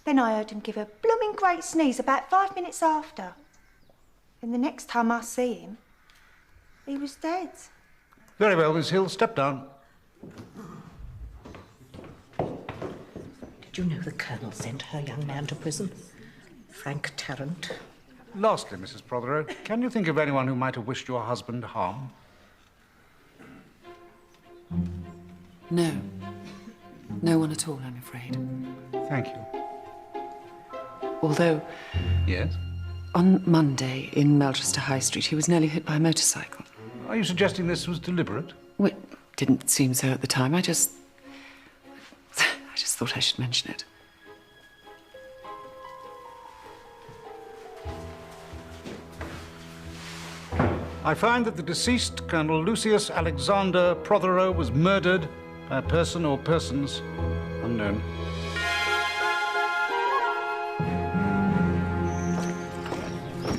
L: Then I heard him give a blooming great sneeze about 5 minutes after. And the next time I see him, he was dead.
G: Very well, Miss Hill, step down.
T: Did you know the Colonel sent her young man to prison? Frank Tarrant.
G: Lastly, Mrs. Protheroe, can you think of anyone who might have wished your husband harm?
S: No. No one at all, I'm afraid.
G: Thank you.
S: Although,
G: Yes?
S: on Monday in Melchester High Street, he was nearly hit by a motorcycle.
G: Are you suggesting this was deliberate?
S: Well, it didn't seem so at the time. I just thought I should mention it.
G: I find that the deceased, Colonel Lucius Alexander Protheroe, was murdered by a person or persons unknown.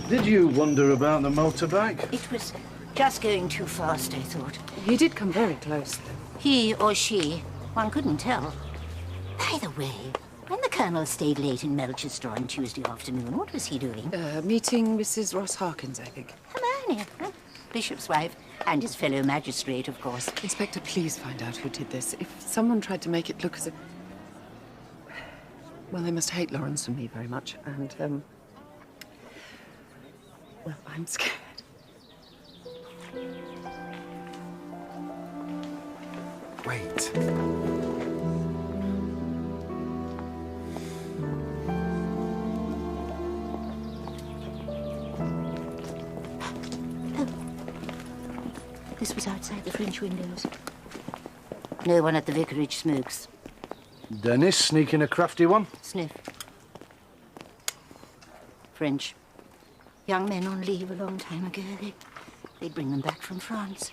V: Did you wonder about the motorbike?
D: It was just going too fast, I thought.
S: He did come very close.
D: He or she, one couldn't tell. By the way, when the Colonel stayed late in Melchester on Tuesday afternoon, what was he doing?
S: Meeting Mrs. Ross Harkins, I think.
D: Hermione, Bishop's wife, and his fellow magistrate, of course.
S: Inspector, please find out who did this. If someone tried to make it look as if... Well, they must hate Lawrence and me very much, and, well, I'm scared.
I: Wait.
D: This was outside the French windows. No one at the vicarage smokes.
V: Dennis sneaking a crafty one?
D: Sniff. French. Young men on leave a long time ago. They'd bring them back from France.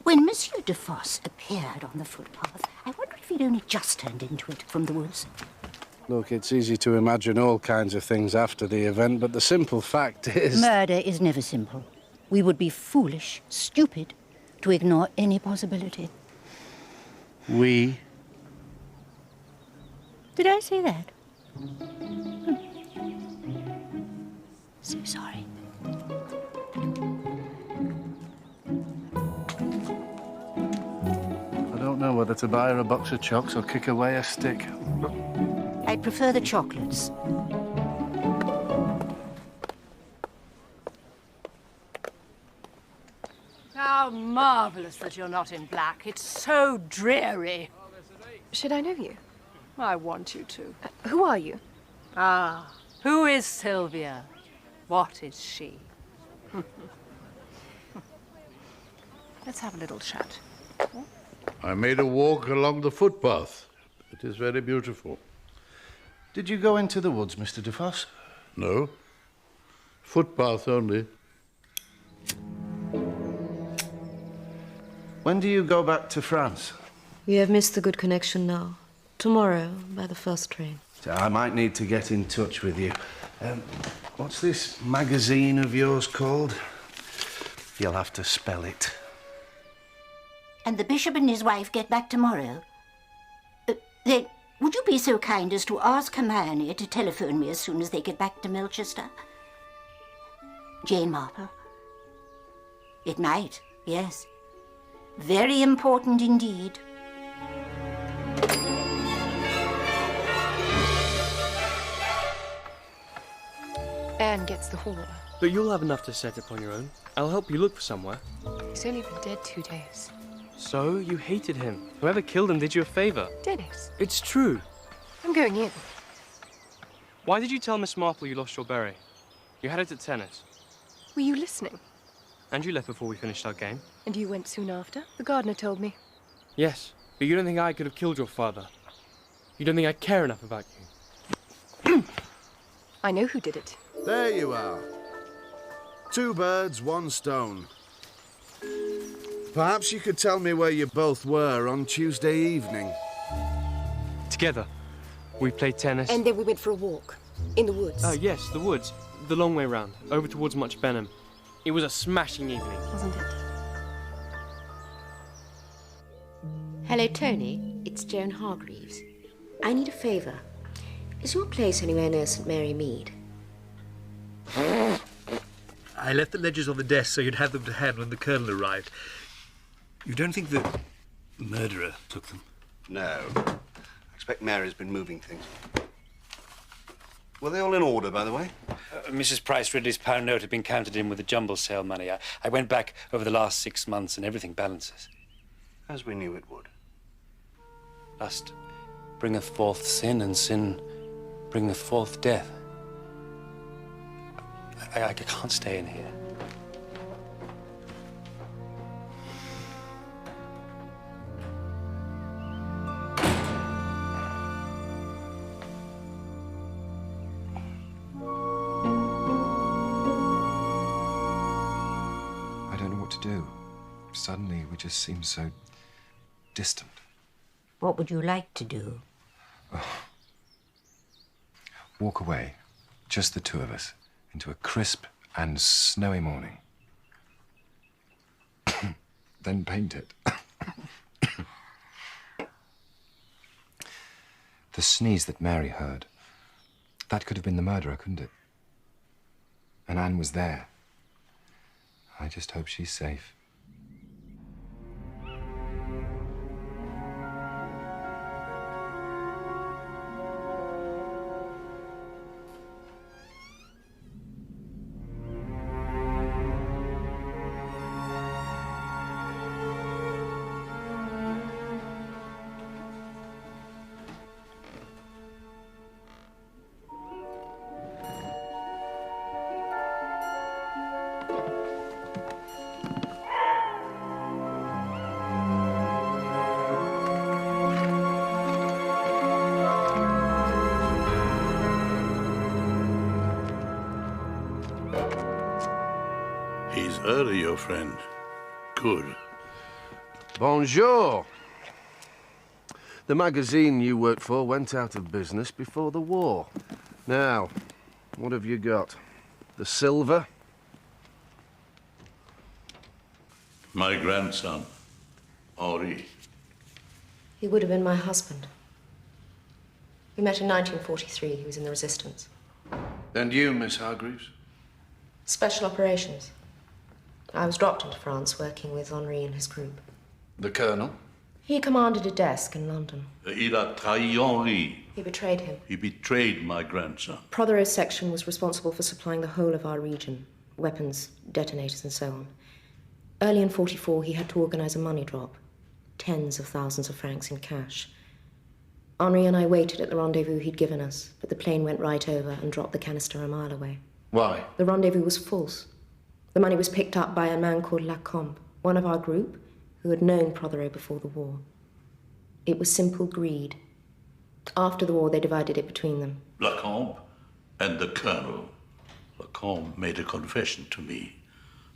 D: When Monsieur de Fosse appeared on the footpath, I wonder if he'd only just turned into it from the woods.
V: Look, it's easy to imagine all kinds of things after the event, but the simple fact is...
D: Murder is never simple. We would be foolish, stupid, to ignore any possibility.
V: We?
D: Did I say that? So sorry.
V: I don't know whether to buy her a box of chocolates or kick away a stick.
D: I'd prefer the chocolates.
U: How marvellous that you're not in black. It's so dreary.
P: Should I know you?
U: I want you to.
P: Who are you?
U: Ah, who is Sylvia? What is she? Let's have a little chat.
B: I made a walk along the footpath. It is very beautiful.
V: Did you go into the woods, Mr. de Fosse?
B: No. Footpath only.
V: When do you go back to France?
M: We have missed the good connection now. Tomorrow, by the first train.
V: I might need to get in touch with you. What's this magazine of yours called? You'll have to spell it.
D: And the bishop and his wife get back tomorrow? Then Would you be so kind as to ask Hermione to telephone me as soon as they get back to Milchester? Jane Marple. It might, yes. Very important indeed.
P: Anne gets the hall.
F: But you'll have enough to set up on your own. I'll help you look for somewhere.
P: He's only been dead 2 days.
F: So, you hated him. Whoever killed him did you a favor.
P: Dennis.
F: It's true.
P: I'm going in.
F: Why did you tell Miss Marple you lost your berry? You had it at tennis.
P: Were you listening?
F: And you left before we finished our game.
P: And you went soon after? The gardener told me.
F: Yes, but you don't think I could have killed your father. You don't think I care enough about you.
P: I know who did it.
V: There you are. 2 birds, 1 stone. Perhaps you could tell me where you both were on Tuesday evening.
F: Together. We played tennis.
J: And then we went for a walk. In the woods.
F: Oh, yes, the woods. The long way round. Over towards Much Benham. It was a smashing evening.
P: Wasn't it?
J: Hello, Tony. It's Joan Hargreaves. I need a favour. Is your place anywhere near St Mary Mead?
G: I left the ledgers on the desk so you'd have them to hand when the Colonel arrived. You don't think the murderer took them?
A: No. I expect Mary's been moving things. Were they all in order, by the way?
Q: Mrs. Price Ridley's pound note had been counted in with the jumble sale money. I went back over the last 6 months and everything balances.
A: As we knew it would.
Q: Lust bringeth forth sin, and sin bringeth forth death. I can't stay in here.
I: I don't know what to do. Suddenly, we just seem so distant.
D: What would you like to do?
I: Walk away, just the 2 of us, into a crisp and snowy morning. Then paint it. The sneeze that Mary heard, that could have been the murderer, couldn't it? And Anne was there. I just hope she's safe.
B: He's early, your friend. Good.
V: Bonjour. The magazine you worked for went out of business before the war. Now, what have you got? The silver?
B: My grandson, Henri.
J: He would have been my husband. We met in 1943. He was in the Resistance.
V: And you, Miss Hargreaves?
J: Special operations. I was dropped into France working with Henri and his group.
V: The Colonel?
J: He commanded a desk in London.
B: Il a trahi Henri.
J: He betrayed him.
B: He betrayed my grandson.
J: Protheroe's section was responsible for supplying the whole of our region. Weapons, detonators, and so on. Early in 44, he had to organize a money drop. Tens of thousands of francs in cash. Henri and I waited at the rendezvous he'd given us, but the plane went right over and dropped the canister a mile away.
V: Why?
J: The rendezvous was false. The money was picked up by a man called Lacombe, one of our group, who had known Protheroe before the war. It was simple greed. After the war, they divided it between them.
B: Lacombe and the Colonel. Lacombe made a confession to me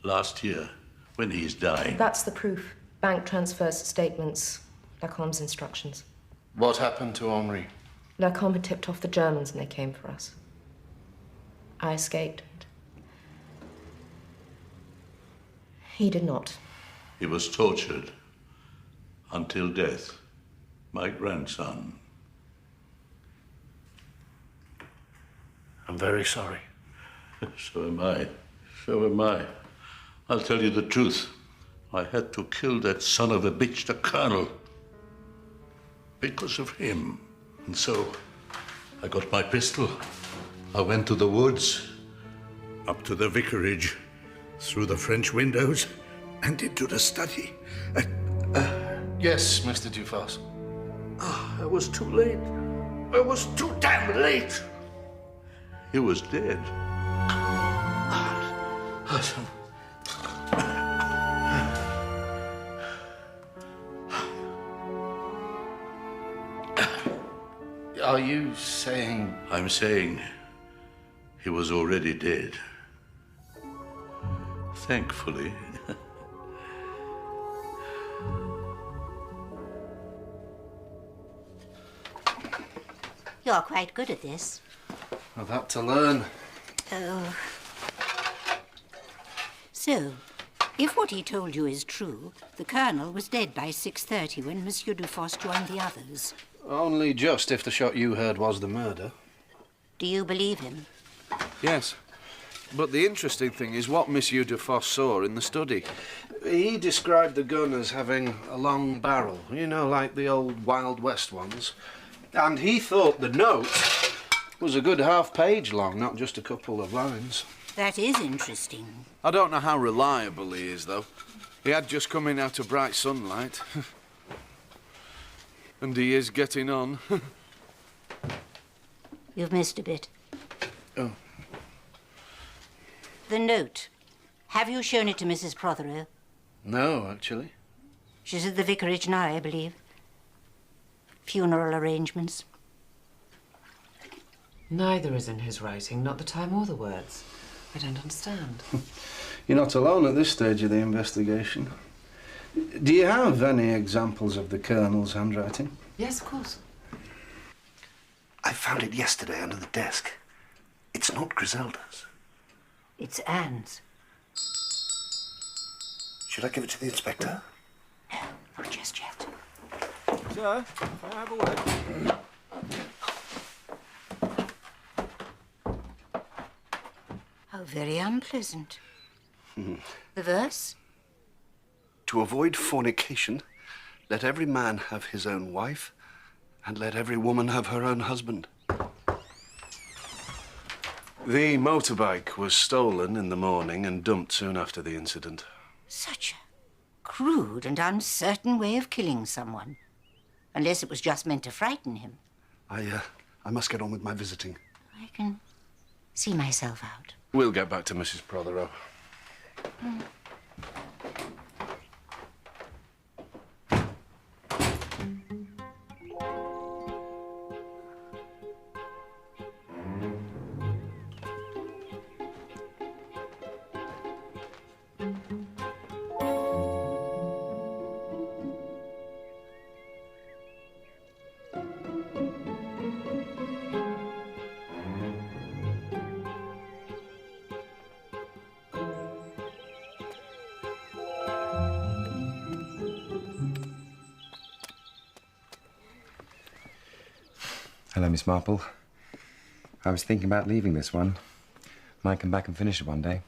B: last year when he's dying.
J: That's the proof. Bank transfers, statements, Lacombe's instructions.
V: What happened to Henri?
J: Lacombe had tipped off the Germans and they came for us. I escaped. He did not.
B: He was tortured until death. My grandson I'm very sorry. So am I. So am I. I'll tell you the truth. I had to kill that son of a bitch, the Colonel, because of him. And so I got my pistol. I went to the woods, up to the vicarage, through the French windows, and into the study.
V: Yes, Mr. Dufosse.
B: I was too late. I was too damn late. He was dead.
V: Are you saying...
B: I'm saying he was already dead. Thankfully.
D: You're quite good at this.
V: I've had to learn.
D: Oh. So, if what he told you is true, the Colonel was dead by 6:30 when Monsieur Dufosse joined the others.
V: Only just if the shot you heard was the murder.
D: Do you believe him?
V: Yes. But the interesting thing is what Monsieur Dufosse saw in the study. He described the gun as having a long barrel, you know, like the old Wild West ones. And he thought the note was a good half-page long, not just a couple of lines.
D: That is interesting.
V: I don't know how reliable he is, though. He had just come in out of bright sunlight. And he is getting on.
D: You've missed a bit.
V: Oh.
D: The note. Have you shown it to Mrs. Protheroe?
V: No, actually.
D: She's at the vicarage now, I believe. Funeral arrangements.
N: Neither is in his writing, not the time or the words. I don't understand.
V: You're not alone at this stage of the investigation. Do you have any examples of the Colonel's handwriting?
N: Yes, of course.
A: I found it yesterday under the desk. It's not Griselda's.
D: It's Anne's.
A: Should I give it to the inspector?
D: No, not just yet.
G: Sir, if I have a word.
D: How very unpleasant. The verse?
A: To avoid fornication, let every man have his own wife, and let every woman have her own husband.
V: The motorbike was stolen in the morning and dumped soon after the incident.
D: Such a crude and uncertain way of killing someone. Unless it was just meant to frighten him.
A: I must get on with my visiting.
D: I can see myself out.
V: We'll get back to Mrs. Protheroe.
I: Hello, Miss Marple. I was thinking about leaving this one. Might come back and finish it one day.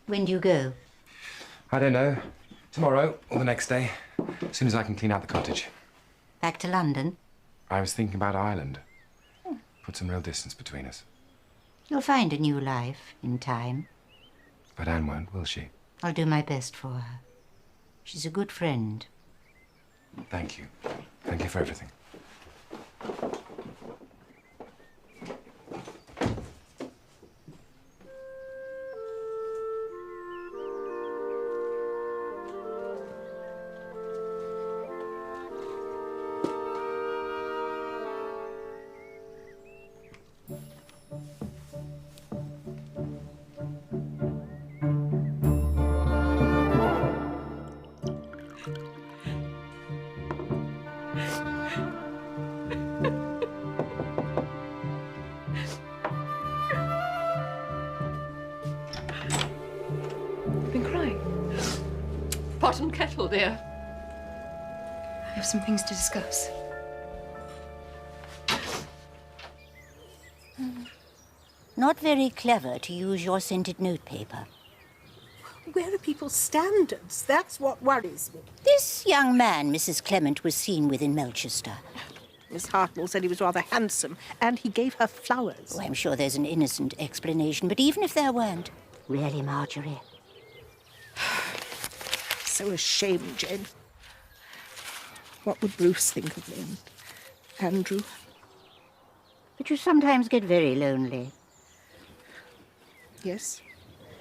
D: When do you go?
I: I don't know. Tomorrow or the next day. As soon as I can clean out the cottage.
D: Back to London?
I: I was thinking about Ireland. Put some real distance between us.
D: You'll find a new life in time.
I: But Anne won't, will she?
D: I'll do my best for her. She's a good friend.
I: Thank you. Thank you for everything.
P: Pot and kettle, dear. I have some things to discuss.
D: Not very clever to use your scented notepaper.
T: Where are people's standards? That's what worries me.
D: This young man Mrs. Clement was seen with in Melchester.
T: Miss Hartnell said he was rather handsome, and he gave her flowers.
D: Oh, I'm sure there's an innocent explanation, but even if there weren't... Really, Marjorie?
T: So ashamed, Jane. What would Bruce think of me? And Andrew?
D: But you sometimes get very lonely.
T: Yes.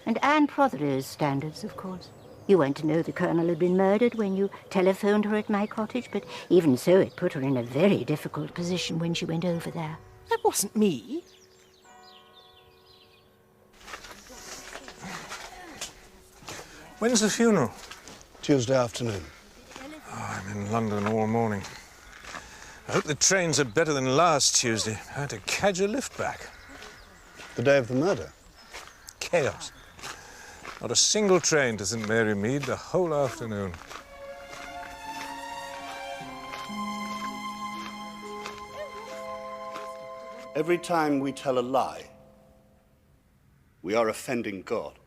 D: And Anne Protheroe's standards, of course. You weren't to know the Colonel had been murdered when you telephoned her at my cottage, but even so, it put her in a very difficult position when she went over there.
T: That wasn't me.
H: When's the funeral?
A: Tuesday afternoon.
H: Oh, I'm in London all morning. I hope the trains are better than last Tuesday. I had to catch a lift back.
A: The day of the murder?
H: Chaos. Not a single train to St Mary Mead the whole afternoon.
A: Every time we tell a lie, we are offending God.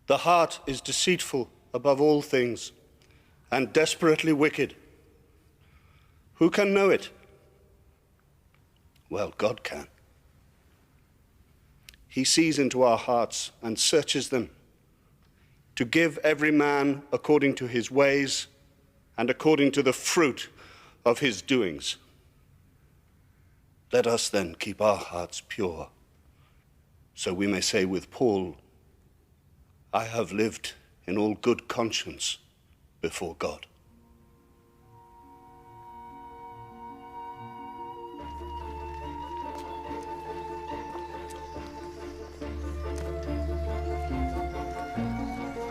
A: The heart is deceitful above all things and desperately wicked. Who can know it? Well, God can. He sees into our hearts and searches them to give every man according to his ways and according to the fruit of his doings. Let us then keep our hearts pure, so we may say with Paul, I have lived in all good conscience before God.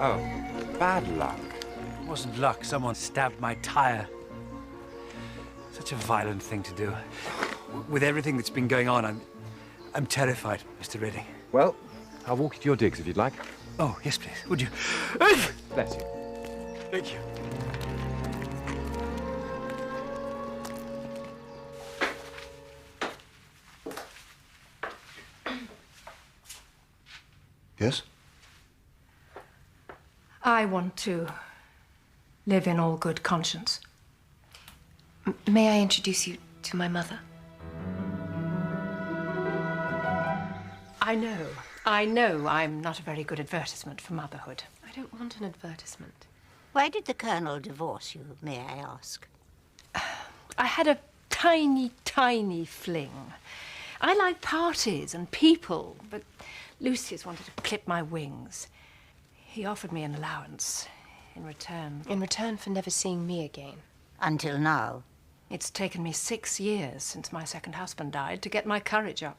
I: Oh, bad luck.
E: It wasn't luck. Someone stabbed my tire. Such a violent thing to do. With everything that's been going on, I'm terrified, Mr. Redding.
I: Well, I'll walk you to your digs if you'd like.
E: Oh, yes, please. Would you?
I: Bless you.
E: Thank you.
A: Yes?
U: I want to live in all good conscience.
P: May I introduce you to my mother?
U: I know I'm not a very good advertisement for motherhood.
P: I don't want an advertisement.
D: Why did the Colonel divorce you, may I ask?
U: I had a tiny, tiny fling. I like parties and people, but Lucius wanted to clip my wings. He offered me an allowance in return.
P: In return for never seeing me again?
D: Until now.
U: It's taken me 6 years since my second husband died to get my courage up.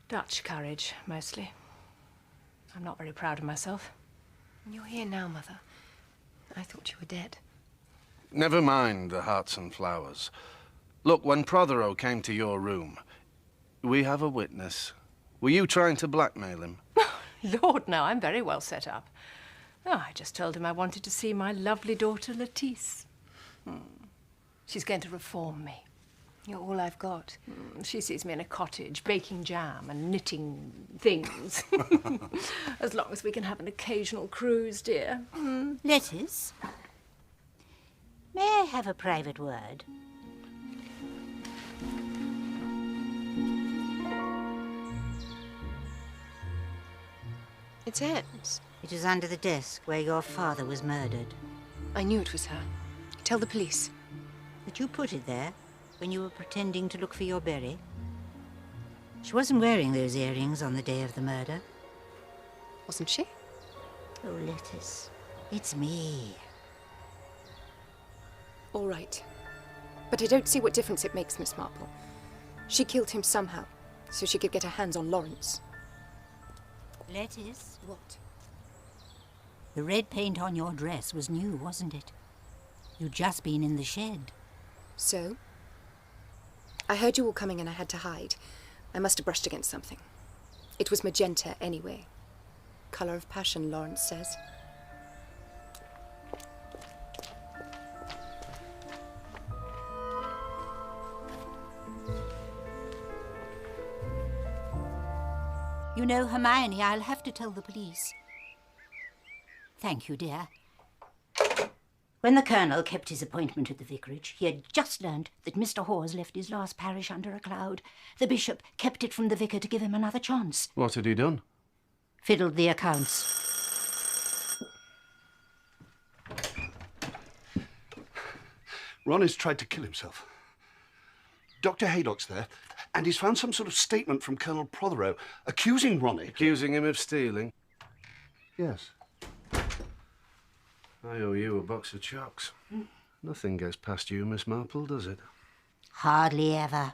U: Dutch courage, mostly. I'm not very proud of myself.
P: You're here now, Mother. I thought you were dead.
V: Never mind the hearts and flowers. Look, when Protheroe came to your room, we have a witness. Were you trying to blackmail him?
U: Lord, no, I'm very well set up. Oh, I just told him I wanted to see my lovely daughter, Lettice. She's going to reform me.
P: You're all I've got.
U: She sees me in a cottage, baking jam and knitting things. As long as we can have an occasional cruise, dear.
D: Lettice, may I have a private word?
P: It's Anne's.
D: It is under the desk where your father was murdered.
P: I knew it was her. Tell the police.
D: That you put it there when you were pretending to look for your berry? She wasn't wearing those earrings on the day of the murder.
P: Wasn't she?
D: Oh, Lettice, it's me.
P: All right. But I don't see what difference it makes, Miss Marple. She killed him somehow, so she could get her hands on Lawrence.
D: Lettice?
P: What?
D: The red paint on your dress was new, wasn't it? You'd just been in the shed.
P: So? I heard you all coming and I had to hide. I must have brushed against something. It was magenta anyway. Colour of passion, Lawrence says.
D: no, Hermione, I'll have to tell the police. Thank you, dear. When the Colonel kept his appointment at the vicarage, he had just learned that Mr. Hawes left his last parish under a cloud. The bishop kept it from the vicar to give him another chance.
V: What had he done?
D: Fiddled the accounts.
A: Ron has tried to kill himself. Dr. Haydock's there, and he's found some sort of statement from Colonel Protheroe accusing Ronnie...
V: Accusing him of stealing?
A: Yes.
V: I owe you a box of chocks. Nothing gets past you, Miss Marple, does it?
D: Hardly ever.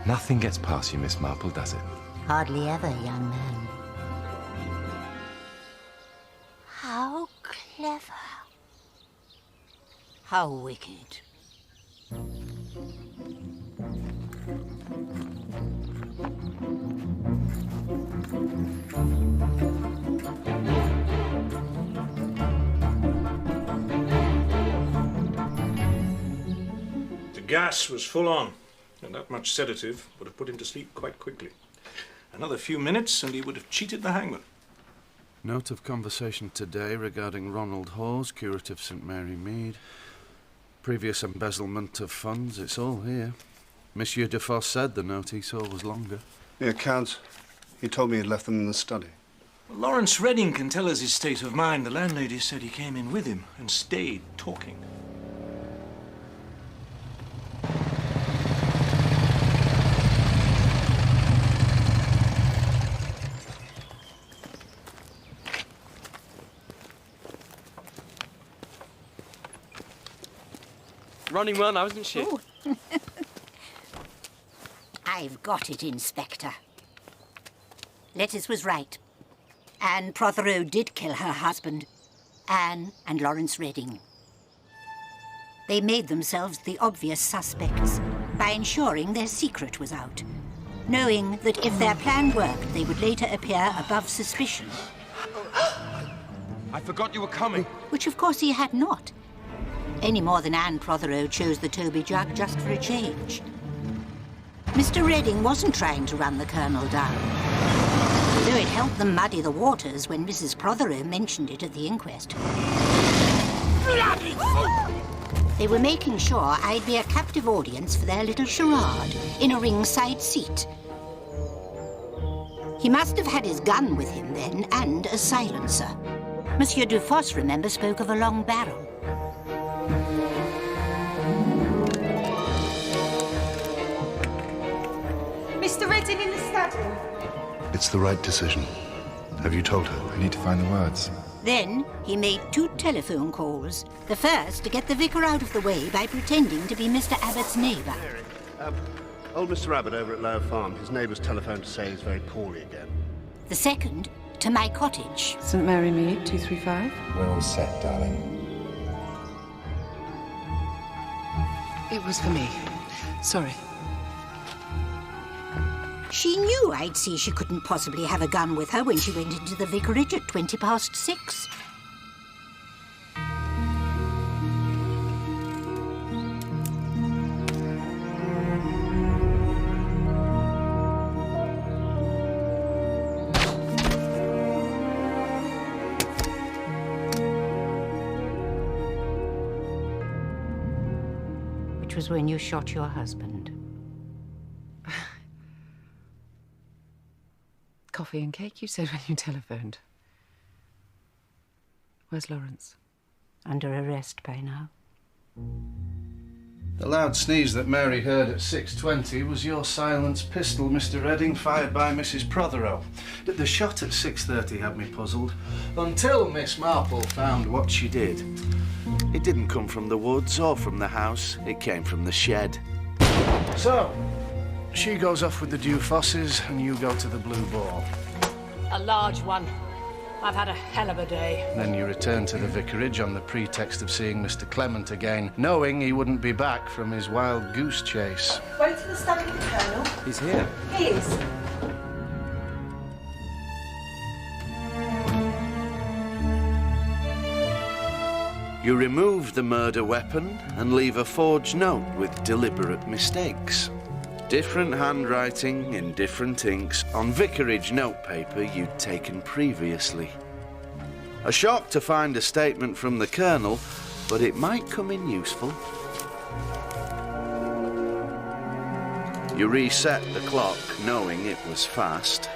I: Nothing gets past you, Miss Marple, does it?
D: Hardly ever, young man. How clever. How wicked.
H: The gas was full on, and that much sedative would have put him to sleep quite quickly. Another few minutes and he would have cheated the hangman.
V: Note of conversation today regarding Ronald Hawes, curate of St Mary Mead. Previous embezzlement of funds, it's all here. Monsieur Defosse said the note he saw was longer.
A: The accounts. He told me he'd left them in the study.
H: Well, Lawrence Redding can tell us his state of mind. The landlady said he came in with him and stayed talking.
F: Running well now, isn't she?
D: I've got it, Inspector. Lettuce was right. Anne Protheroe did kill her husband, Anne and Lawrence Redding. They made themselves the obvious suspects by ensuring their secret was out, knowing that if their plan worked, they would later appear above suspicion.
F: I forgot you were coming.
D: Which, of course, he had not. Any more than Anne Protheroe chose the Toby jug just for a change. Mr. Redding wasn't trying to run the Colonel down, though it helped them muddy the waters when Mrs. Protheroe mentioned it at the inquest. Bloody fool! They were making sure I'd be a captive audience for their little charade in a ringside seat. He must have had his gun with him then, and a silencer. Monsieur Dufosse, remember, spoke of a long barrel.
L: Mr. Redding in the study.
A: It's the right decision. Have you told her?
I: I need to find the words.
D: Then he made 2 telephone calls. The first to get the vicar out of the way by pretending to be Mr. Abbott's neighbour.
A: Old Mr. Abbott over at Lower Farm. His neighbour's telephoned to say he's very poorly again.
D: The second to my cottage.
S: St Mary Mead, 235.
I: We're all set, darling.
S: It was for me. Sorry.
D: She knew I'd see she couldn't possibly have a gun with her when she went into the vicarage at 6:20. Which was when you shot your husband.
S: Coffee and cake, you said when you telephoned. Where's Lawrence?
D: Under arrest by now.
V: The loud sneeze that Mary heard at 6:20 was your silenced pistol, Mr. Redding, fired by Mrs. Protheroe. The shot at 6:30 had me puzzled, until Miss Marple found what she did. It didn't come from the woods or from the house, it came from the shed. So, she goes off with the Dufosses and you go to the Blue Ball.
U: A large one.
R: I've had a hell of a day.
V: Then you returned to the vicarage on the pretext of seeing Mr. Clement again, knowing he wouldn't be back from his wild goose chase.
L: Wait till the study with the Colonel.
V: He's here.
L: He is.
C: You remove the murder weapon and leave a forged note with deliberate mistakes. Different handwriting in different inks on vicarage notepaper you'd taken previously. A shock to find a statement from the Colonel, but it might come in useful. You reset the clock, knowing it was fast.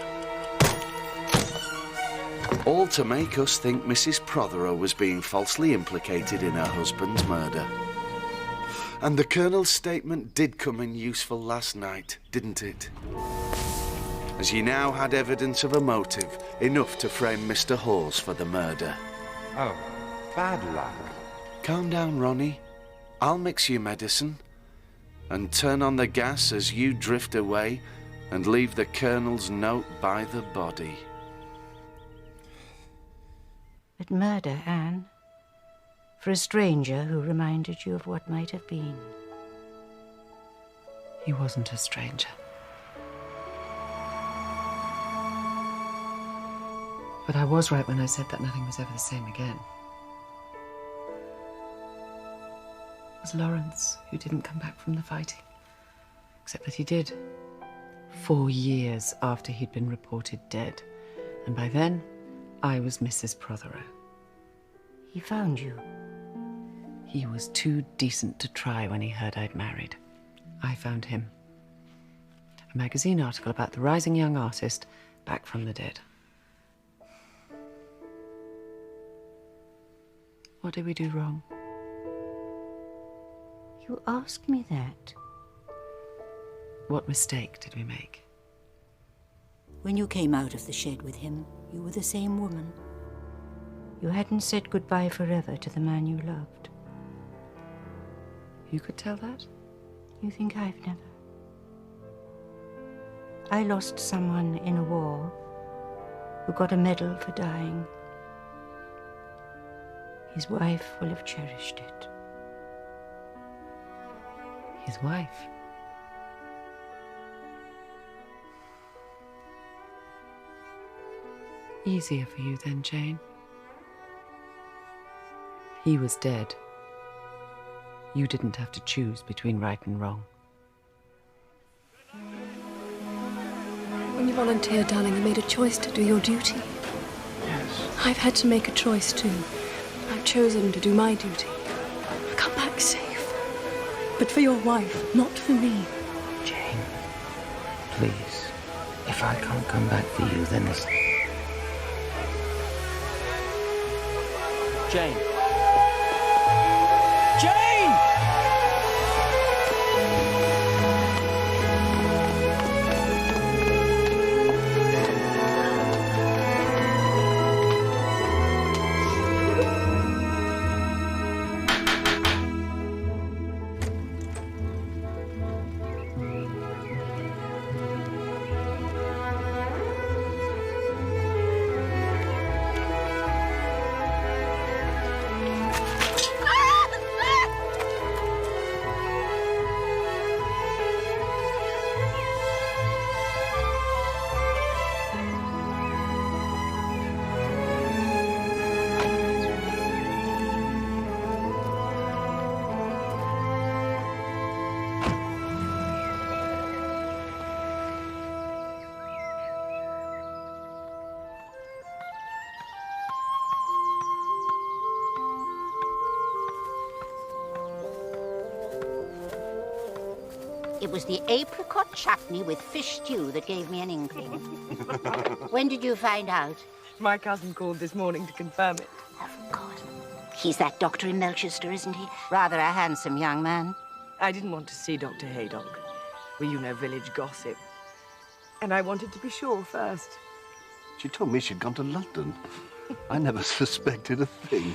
C: All to make us think Mrs. Protheroe was being falsely implicated in her husband's murder. And the Colonel's statement did come in useful last night, didn't it? As you now had evidence of a motive, enough to frame Mr. Hawes for the murder.
I: Oh, bad luck.
C: Calm down, Ronnie. I'll mix you medicine. And turn on the gas as you drift away and leave the Colonel's note by the body.
D: But murder, Anne? For a stranger who reminded you of what might have been.
N: He wasn't a stranger. But I was right when I said that nothing was ever the same again. It was Lawrence who didn't come back from the fighting. Except that he did. 4 years after he'd been reported dead. And by then, I was Mrs. Protheroe.
D: He found you.
N: He was too decent to try when he heard I'd married. I found him. A magazine article about the rising young artist back from the dead. What did we do wrong?
D: You ask me that?
N: What mistake did we make?
D: When you came out of the shed with him, you were the same woman. You hadn't said goodbye forever to the man you loved.
N: You could tell that?
D: You think I've never? I lost someone in a war who got a medal for dying. His wife will have cherished it.
N: His wife? Easier for you then, Jane. He was dead. You didn't have to choose between right and wrong.
O: When you volunteered, darling, you made a choice to do your duty.
V: Yes.
O: I've had to make a choice, too. I've chosen to do my duty. Come back safe. But for your wife, not for me.
N: Jane, please. If I can't come back for you, then it's...
F: Jane. Jane!
D: It was the apricot chutney with fish stew that gave me an inkling. When did you find out?
R: My cousin called this morning to confirm it.
D: Of course. He's that doctor in Melchester, isn't he? Rather a handsome young man.
R: I didn't want to see Dr. Haydock. Well, you know, village gossip. And I wanted to be sure first.
A: She told me she'd gone to London. I never suspected a thing.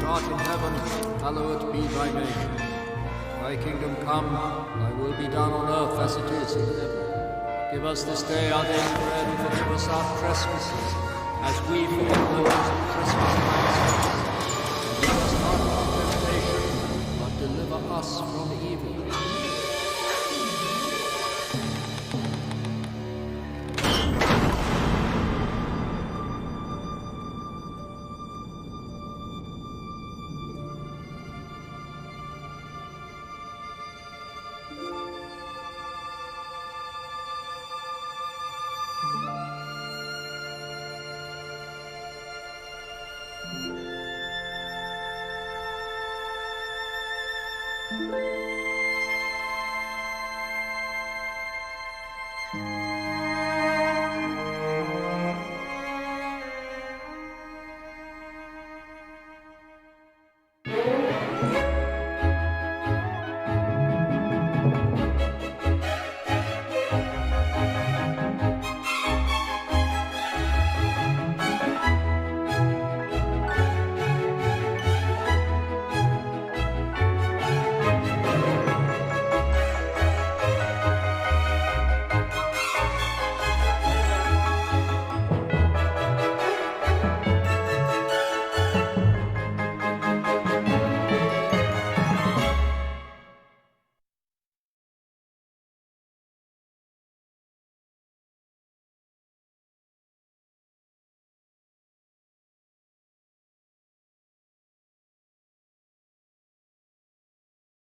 K: art in heaven, hallowed be thy name. Thy kingdom come, thy will be done on earth as it is in heaven. Give us this day our daily bread, and forgive us our trespasses, as we forgive those who trespass against us. And lead us not into temptation, but deliver us from evil.